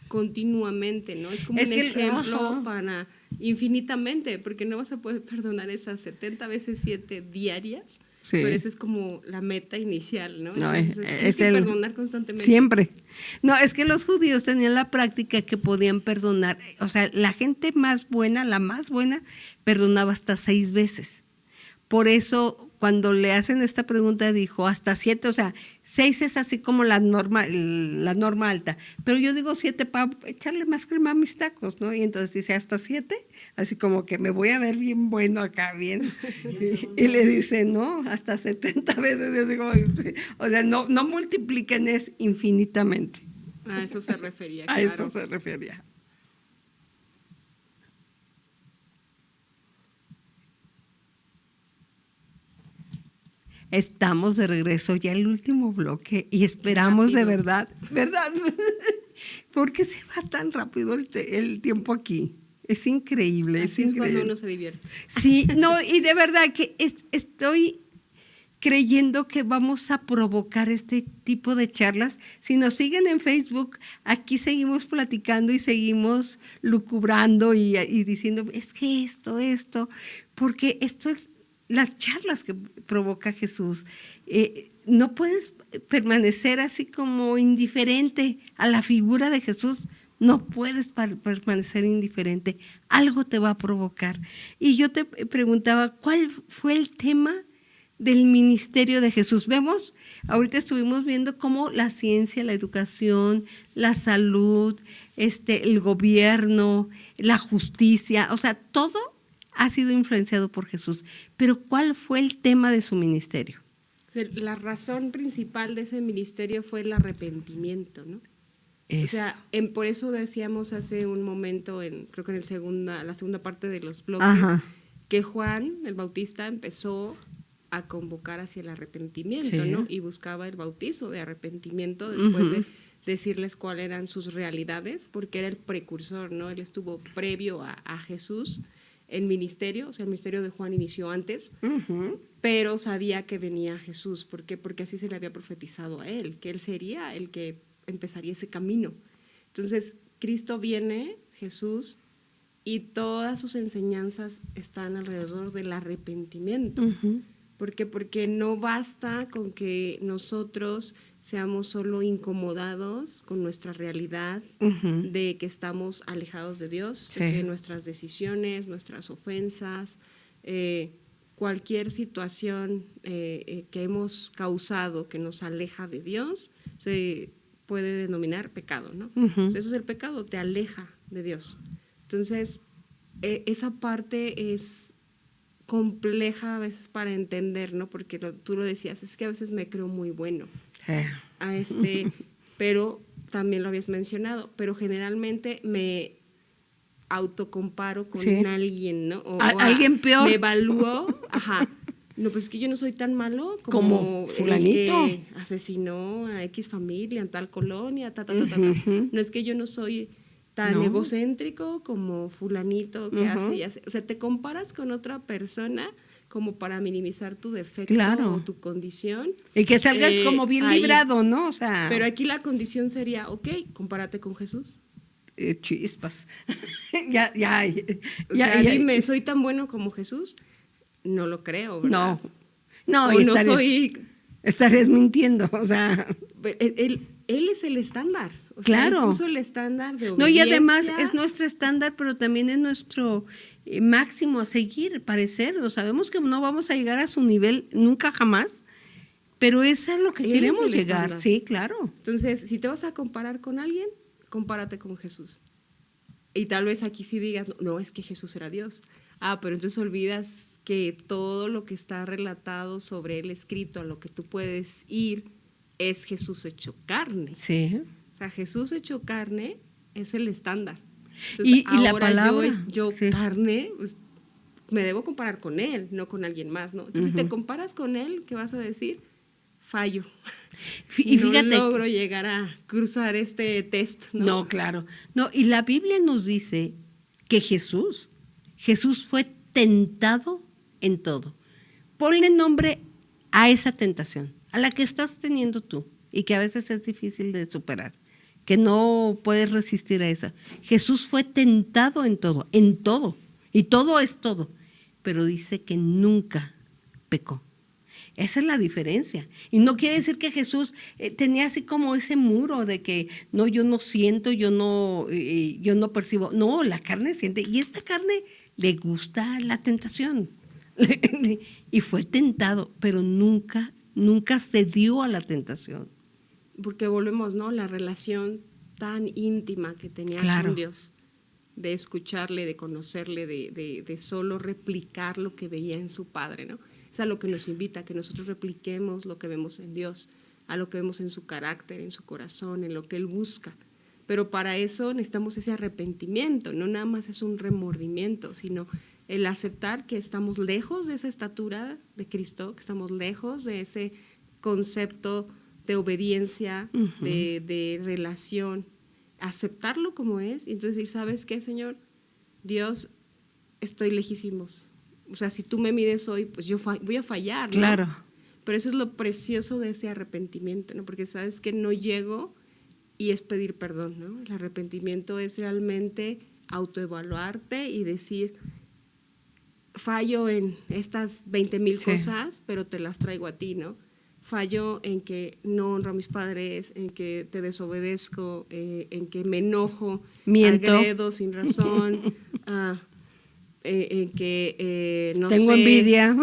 continuamente, ¿no? Es como un ejemplo para infinitamente, porque no vas a poder perdonar esas 70 veces 7 diarias, pero esa es como la meta inicial, ¿no? Entonces, tienes que perdonar constantemente. Siempre. No, es que los judíos tenían la práctica que podían perdonar, o sea, la gente más buena, la más buena, perdonaba hasta 6 veces. por eso cuando le hacen esta pregunta dijo hasta 7, o sea, 6 es así como la norma alta, pero yo digo 7 para echarle más crema a mis tacos, ¿no? Y entonces dice hasta 7, así como que me voy a ver bien bueno acá, bien. Y le dice, no, hasta 70 veces, y así como, o sea, no multipliquen, es infinitamente. A eso se refería, A claro. eso se refería. Estamos de regreso ya el último bloque y esperamos de verdad, ¿por qué se va tan rápido el tiempo aquí? Es increíble. Así es cuando uno se divierte. Sí, no, y de verdad que estoy creyendo que vamos a provocar este tipo de charlas. Si nos siguen en Facebook, aquí seguimos platicando y seguimos lucubrando y diciendo, es que esto, porque esto es las charlas que provoca Jesús. No puedes permanecer así como indiferente a la figura de Jesús. No puedes permanecer indiferente. Algo te va a provocar. Y yo te preguntaba, ¿cuál fue el tema del ministerio de Jesús? Vemos, ahorita estuvimos viendo cómo la ciencia, la educación, la salud, el gobierno, la justicia, o sea, todo ha sido influenciado por Jesús. Pero ¿cuál fue el tema de su ministerio? La razón principal de ese ministerio fue el arrepentimiento, ¿no? O sea, por eso decíamos hace un momento, creo que en la segunda parte de los bloques, Ajá. que Juan el Bautista empezó a convocar hacia el arrepentimiento, Sí. ¿no? Y buscaba el bautizo de arrepentimiento después de decirles cuáles eran sus realidades, porque era el precursor, ¿no? Él estuvo previo a Jesús en ministerio, o sea, el ministerio de Juan inició antes, pero sabía que venía Jesús. ¿Por qué? Porque así se le había profetizado a él, que él sería el que empezaría ese camino. Entonces, Cristo viene, Jesús, y todas sus enseñanzas están alrededor del arrepentimiento. ¿Por qué? Porque no basta con que nosotros seamos solo incomodados con nuestra realidad de que estamos alejados de Dios, Sí. de que nuestras decisiones, nuestras ofensas, cualquier situación que hemos causado que nos aleja de Dios, se puede denominar pecado, ¿no? O sea, eso es el pecado, te aleja de Dios. Entonces, esa parte es compleja a veces para entender, ¿no? Porque tú lo decías, es que a veces me creo muy bueno. Pero también lo habías mencionado, pero generalmente me autocomparo con Sí. alguien, ¿no? Alguien peor. Me evalúo, no, pues es que yo no soy tan malo Como el fulanito. que asesinó a X familia en tal colonia, No es que yo no soy tan No. egocéntrico como fulanito que hace y hace. O sea, te comparas con otra persona como para minimizar tu defecto Claro. o tu condición. Y que salgas como bien ahí. librado, ¿no? O sea, Pero aquí la condición sería, ok, compárate con Jesús. chispas. O sea, dime, ¿soy tan bueno como Jesús? No lo creo, ¿verdad? No, O no soy... estarías mintiendo, o sea. Él es el estándar. O sea, Claro. él puso el estándar de obediencia. No, y además es nuestro estándar, pero también es nuestro máximo a seguir, parecer. Sabemos que no vamos a llegar a su nivel nunca jamás, pero es a lo que Él queremos es el llegar. estándar. Sí, claro. Entonces, si te vas a comparar con alguien, compárate con Jesús. Y tal vez aquí sí digas, no, es que Jesús era Dios. Pero entonces olvidas que todo lo que está relatado sobre él escrito, a lo que tú puedes ir, es Jesús hecho carne. Sí. O sea, Jesús hecho carne es el estándar. Y la ahora palabra. Yo Sí. carne, pues, me debo comparar con él, no con alguien más, ¿no? Entonces, si te comparas con él, ¿qué vas a decir? Fallo. Y fíjate. No logro llegar a cruzar este test, ¿no? No, claro. No, y la Biblia nos dice que Jesús fue tentado en todo. Ponle nombre a esa tentación, a la que estás teniendo tú y que a veces es difícil de superar, que no puedes resistir a esa. Jesús fue tentado en todo, y todo es todo, pero dice que nunca pecó. Esa es la diferencia. Y no quiere decir que Jesús tenía así como ese muro de que no, yo no siento, yo no percibo. No, la carne siente. Y esta carne le gusta la tentación. Y fue tentado, pero nunca cedió a la tentación. Porque volvemos, ¿no? La relación tan íntima que tenía Claro. con Dios, de escucharle, de conocerle, de solo replicar lo que veía en su Padre, ¿no? Es a lo que nos invita, que nosotros repliquemos lo que vemos en Dios, a lo que vemos en su carácter, en su corazón, en lo que Él busca. Pero para eso necesitamos ese arrepentimiento, no nada más es un remordimiento, sino el aceptar que estamos lejos de esa estatura de Cristo, que estamos lejos de ese concepto de obediencia, de relación, aceptarlo como es, y entonces decir, ¿sabes qué, Señor? Dios, estoy lejísimos. O sea, si tú me mides hoy, pues yo voy a fallar, ¿no? Claro. Pero eso es lo precioso de ese arrepentimiento, ¿no? Porque sabes que no llego y es pedir perdón, ¿no? El arrepentimiento es realmente autoevaluarte y decir, fallo en estas 20,000 Sí. cosas, pero te las traigo a ti, ¿no? Fallo en que no honro a mis padres, en que te desobedezco, en que me enojo, Miento. agredo sin razón, en que no Tengo sé, envidia.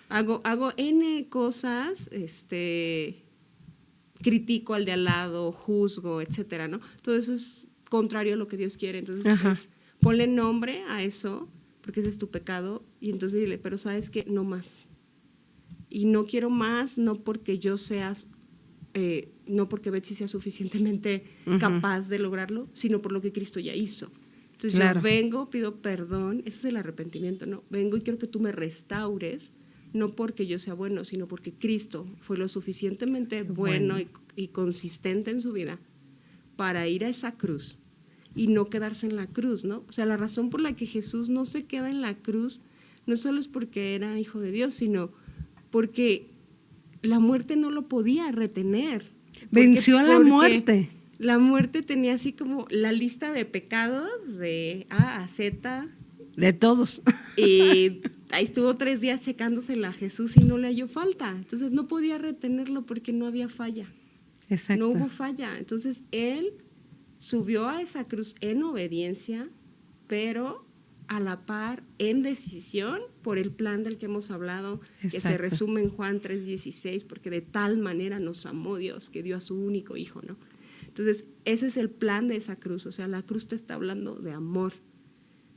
hago N cosas, critico al de al lado, juzgo, etcétera, ¿no? Todo eso es contrario a lo que Dios quiere. Entonces, Ajá. ponle nombre a eso, porque ese es tu pecado, y entonces dile, pero ¿sabes qué? No más. Y no quiero más, no porque yo seas, no porque Betsy sea suficientemente capaz de lograrlo, sino por lo que Cristo ya hizo. Entonces Claro. yo vengo, pido perdón, ese es el arrepentimiento, ¿no? Vengo y quiero que tú me restaures, no porque yo sea bueno, sino porque Cristo fue lo suficientemente bueno y consistente en su vida para ir a esa cruz y no quedarse en la cruz, ¿no? O sea, la razón por la que Jesús no se queda en la cruz no solo es porque era hijo de Dios, sino porque la muerte no lo podía retener. Venció a la Porque muerte. La muerte tenía así como la lista de pecados de A a Z, De todos. y ahí estuvo 3 días checándosela a Jesús y no le halló falta. Entonces no podía retenerlo porque no había falla. Exacto. No hubo falla. Entonces él subió a esa cruz en obediencia, pero a la par en decisión por el plan del que hemos hablado, que se Exacto. resume en Juan 3:16, porque de tal manera nos amó Dios que dio a su único hijo, ¿no? Entonces ese es el plan de esa cruz. O sea, la cruz te está hablando de amor,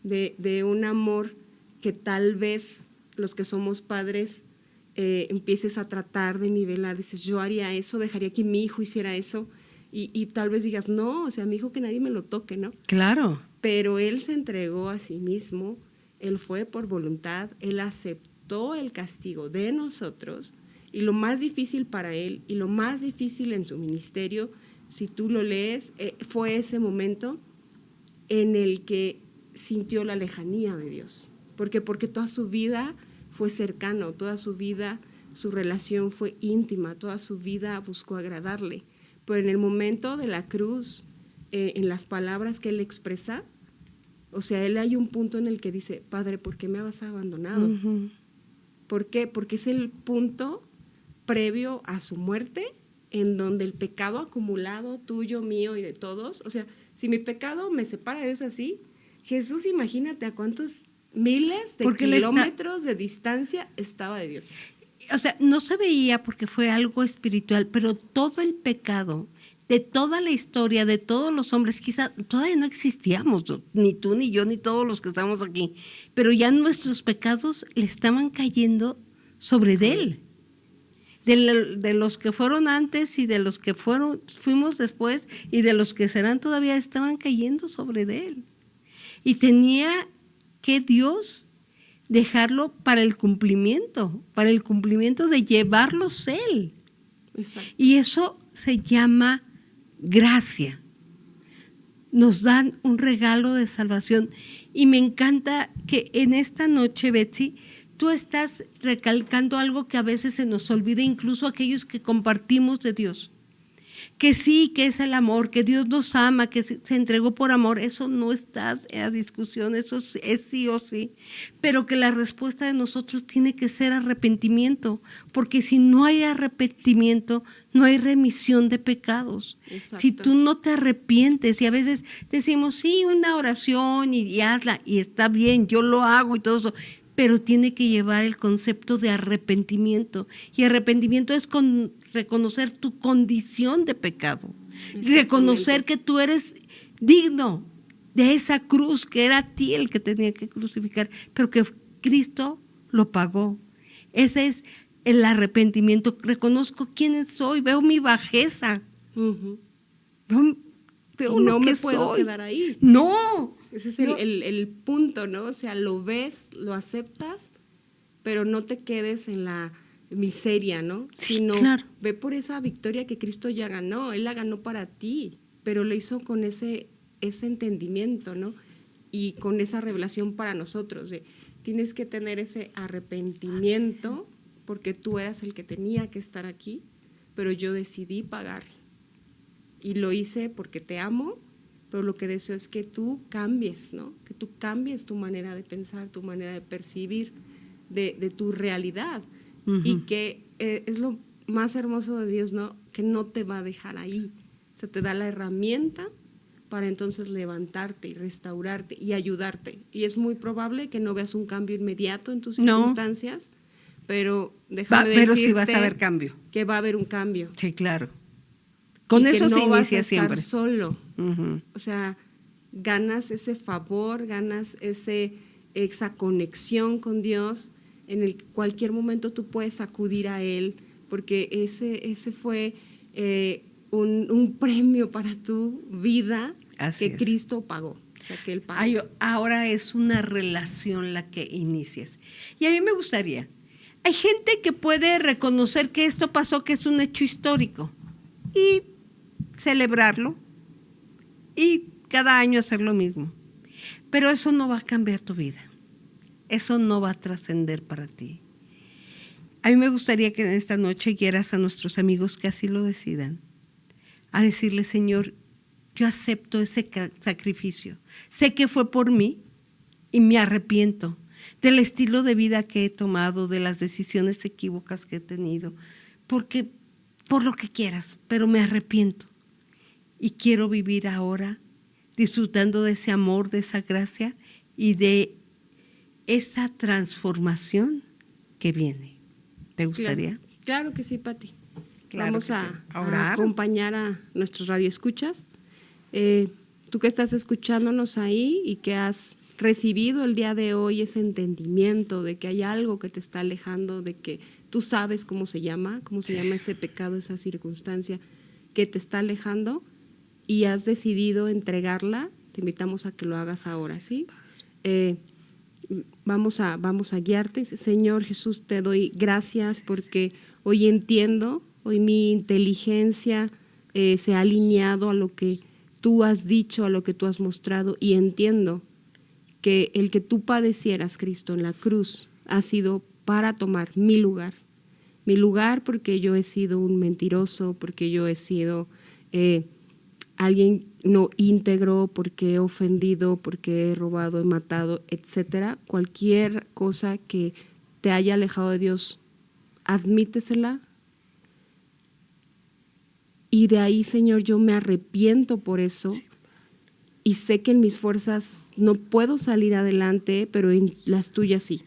de un amor que tal vez los que somos padres empieces a tratar de nivelar. Dices, yo haría eso, dejaría que mi hijo hiciera eso, y tal vez digas, no, o sea, mi hijo que nadie me lo toque, ¿no? Claro. Pero él se entregó a sí mismo, él fue por voluntad, él aceptó el castigo de nosotros, y lo más difícil para él y lo más difícil en su ministerio, si tú lo lees, fue ese momento en el que sintió la lejanía de Dios. Porque toda su vida fue cercano, toda su vida, su relación fue íntima, toda su vida buscó agradarle. Pero en el momento de la cruz, en las palabras que él expresa, o sea, él hay un punto en el que dice, Padre, ¿por qué me has abandonado? ¿Por qué? Porque es el punto previo a su muerte, en donde el pecado acumulado, tuyo, mío y de todos, o sea, si mi pecado me separa de Dios así, Jesús, imagínate a cuántos miles de Porque él kilómetros de distancia estaba de Dios. O sea, no se veía porque fue algo espiritual, pero todo el pecado de toda la historia, de todos los hombres, quizá todavía no existíamos, ni tú, ni yo, ni todos los que estamos aquí, pero ya nuestros pecados le estaban cayendo sobre de él. De los que fueron antes y de los que fuimos después y de los que serán todavía, estaban cayendo sobre de él. Y tenía que Dios dejarlo para el cumplimiento de llevarlos él. Exacto. Y eso se llama gracia. Nos dan un regalo de salvación. Y me encanta que en esta noche, Betsy, tú estás recalcando algo que a veces se nos olvida, incluso aquellos que compartimos de Dios. Que sí, que es el amor, que Dios nos ama, que se entregó por amor, eso no está a discusión, eso es sí o sí. Pero que la respuesta de nosotros tiene que ser arrepentimiento, porque si no hay arrepentimiento, no hay remisión de pecados. Exacto. Si tú no te arrepientes, y a veces decimos, sí, una oración y hazla, y está bien, yo lo hago y todo eso, pero tiene que llevar el concepto de arrepentimiento. Y arrepentimiento es reconocer tu condición de pecado, reconocer que tú eres digno de esa cruz, que era a ti el que tenía que crucificar, pero que Cristo lo pagó. Ese es el arrepentimiento. Reconozco quién soy, veo mi bajeza. Ujú. Veo Y lo no que me puedo soy. quedar ahí. No. Ese es No. el punto, ¿no? O sea, lo ves, lo aceptas, pero no te quedes en la miseria, ¿no? Sí, Sino claro. ve por esa victoria que Cristo ya ganó. Él la ganó para ti, pero lo hizo con ese entendimiento, ¿no? Y con esa revelación para nosotros. Tienes que tener ese arrepentimiento porque tú eras el que tenía que estar aquí, pero yo decidí pagar. Y lo hice porque te amo, pero lo que deseo es que tú cambies, ¿no? Que tú cambies tu manera de pensar, tu manera de percibir de tu realidad. Y que es lo más hermoso de Dios, ¿no? Que no te va a dejar ahí. O sea, te da la herramienta para entonces levantarte y restaurarte y ayudarte. Y es muy probable que no veas un cambio inmediato en tus circunstancias, pero déjame decirte Pero sí vas a ver cambio. que va a haber un cambio. Sí, claro. Con Y eso que se no vas a inicia estar siempre. solo. Ujú. O sea, ganas ese favor, ganas esa conexión con Dios, en el que cualquier momento tú puedes acudir a Él, porque ese fue un premio para tu vida. Así Que es. Cristo pagó. O sea, que Él pagó. Ahora es una relación la que inicias. Y a mí me gustaría, hay gente que puede reconocer que esto pasó, que es un hecho histórico, y celebrarlo, y cada año hacer lo mismo. Pero eso no va a cambiar tu vida. Eso no va a trascender para ti. A mí me gustaría que en esta noche guiaras a nuestros amigos que así lo decidan, a decirle: Señor, yo acepto ese sacrificio. Sé que fue por mí y me arrepiento del estilo de vida que he tomado, de las decisiones equívocas que he tenido, porque por lo que quieras, pero me arrepiento. Y quiero vivir ahora disfrutando de ese amor, de esa gracia y de esa transformación que viene. ¿Te gustaría? Claro que sí, Pati. Claro Vamos que a sí. A orar. acompañar a nuestros radioescuchas. Tú que estás escuchándonos ahí y que has recibido el día de hoy ese entendimiento de que hay algo que te está alejando, de que tú sabes cómo se llama ese pecado, esa circunstancia que te está alejando y has decidido entregarla, te invitamos a que lo hagas ahora, ¿sí? Vamos a guiarte. Señor Jesús, te doy gracias porque hoy entiendo, hoy mi inteligencia se ha alineado a lo que tú has dicho, a lo que tú has mostrado, y entiendo que el que tú padecieras, Cristo, en la cruz ha sido para tomar mi lugar porque yo he sido un mentiroso, porque yo he sido alguien no íntegro, porque he ofendido, porque he robado, he matado, etcétera. Cualquier cosa que te haya alejado de Dios, admítesela. Y de ahí, Señor, yo me arrepiento por eso. Y sé que en mis fuerzas no puedo salir adelante, pero en las tuyas sí.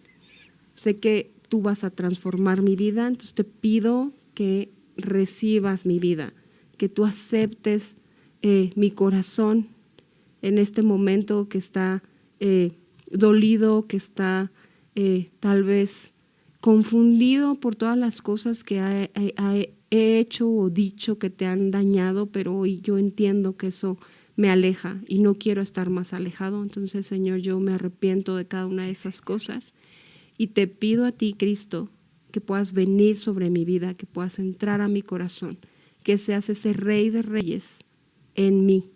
Sé que tú vas a transformar mi vida, entonces te pido que recibas mi vida, que tú aceptes mi corazón en este momento que está dolido, que está tal vez confundido por todas las cosas que he hecho o dicho que te han dañado, pero hoy yo entiendo que eso me aleja y no quiero estar más alejado. Entonces, Señor, yo me arrepiento de cada una de esas cosas y te pido a ti, Cristo, que puedas venir sobre mi vida, que puedas entrar a mi corazón, que seas ese Rey de Reyes en mí.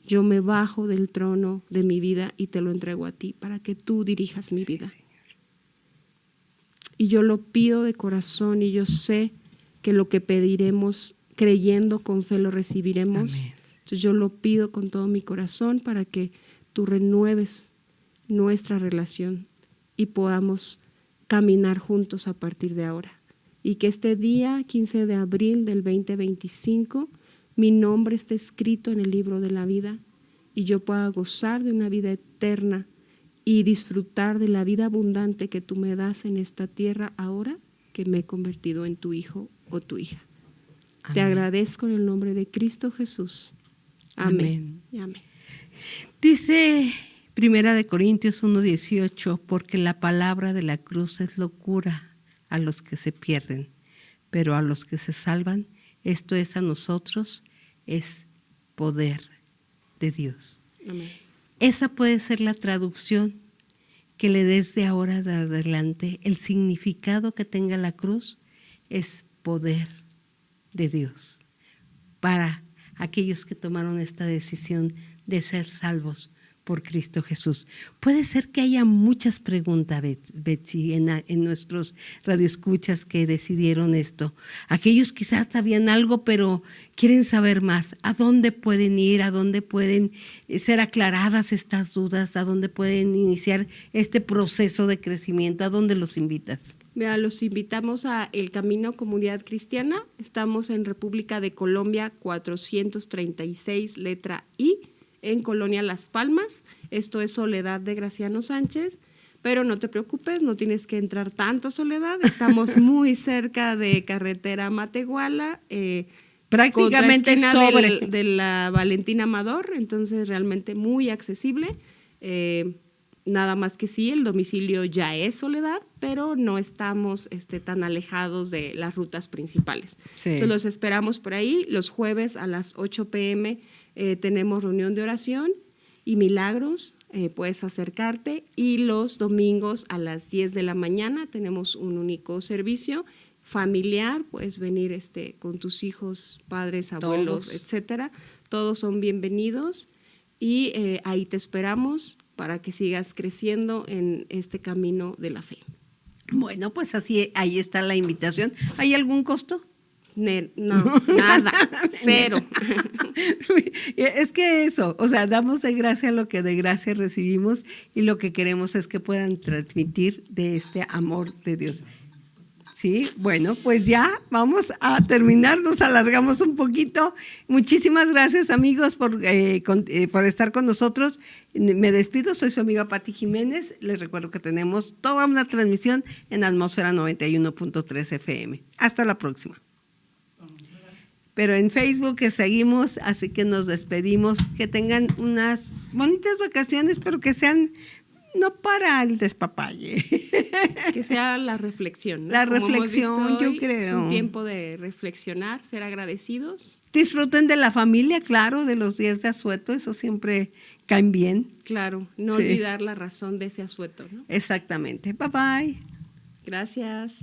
Yo me bajo del trono de mi vida y te lo entrego a ti para que tú dirijas mi vida. Y yo lo pido de corazón y yo sé que lo que pediremos creyendo con fe lo recibiremos. Amén. Entonces yo lo pido con todo mi corazón para que tú renueves nuestra relación y podamos caminar juntos a partir de ahora. Y que este día, 15 de abril del 2025, mi nombre esté escrito en el libro de la vida y yo pueda gozar de una vida eterna y disfrutar de la vida abundante que tú me das en esta tierra ahora que me he convertido en tu hijo o tu hija. Te Amén. agradezco en el nombre de Cristo Jesús. Amén. Amén. Dice 1 Corintios 1:18, porque la palabra de la cruz es locura a los que se pierden, pero a los que se salvan, esto es a nosotros, es poder de Dios. Amén. Esa puede ser la traducción que le des de ahora de adelante. El significado que tenga la cruz es poder de Dios para aquellos que tomaron esta decisión de ser salvos por Cristo Jesús. Puede ser que haya muchas preguntas, Betsy, en nuestros radioescuchas que decidieron esto. Aquellos quizás sabían algo, pero quieren saber más. ¿A dónde pueden ir? ¿A dónde pueden ser aclaradas estas dudas? ¿A dónde pueden iniciar este proceso de crecimiento? ¿A dónde los invitas? Mira, los invitamos a El Camino Comunidad Cristiana. Estamos en República de Colombia 436, letra I, en Colonia Las Palmas. Esto es Soledad de Graciano Sánchez, pero no te preocupes, no tienes que entrar tanto a Soledad. Estamos muy cerca de carretera Matehuala, Prácticamente sobre. de la Valentina Amador, entonces realmente muy accesible. Nada más que sí, el domicilio ya es Soledad, pero no estamos tan alejados de las rutas principales. Sí. Entonces los esperamos por ahí. Los jueves a las 8 p.m. Tenemos reunión de oración y milagros, puedes acercarte. Y los domingos a las 10 de la mañana tenemos un único servicio familiar, puedes venir con tus hijos, padres, abuelos, Todos. etcétera. Todos son bienvenidos y ahí te esperamos para que sigas creciendo en este camino de la fe. Bueno, pues así, ahí está la invitación. ¿Hay algún costo? No, nada, cero. Es que eso, o sea, damos de gracia lo que de gracia recibimos y lo que queremos es que puedan transmitir de este amor de Dios. Sí, bueno, pues ya vamos a terminar, nos alargamos un poquito. Muchísimas gracias, amigos, por estar con nosotros. Me despido, soy su amiga Pati Jiménez. Les recuerdo que tenemos toda una transmisión en Atmósfera 91.3 FM. Hasta la próxima. Pero en Facebook que seguimos, así que nos despedimos. Que tengan unas bonitas vacaciones, pero que sean no para el despapalle. Que sea la reflexión, ¿no? La Como hemos reflexión, visto yo hoy, creo. Es un tiempo de reflexionar, ser agradecidos. Disfruten de la familia, claro, de los días de asueto, eso siempre caen bien. Claro, no Sí. olvidar la razón de ese asueto, ¿no? Exactamente. Bye bye. Gracias.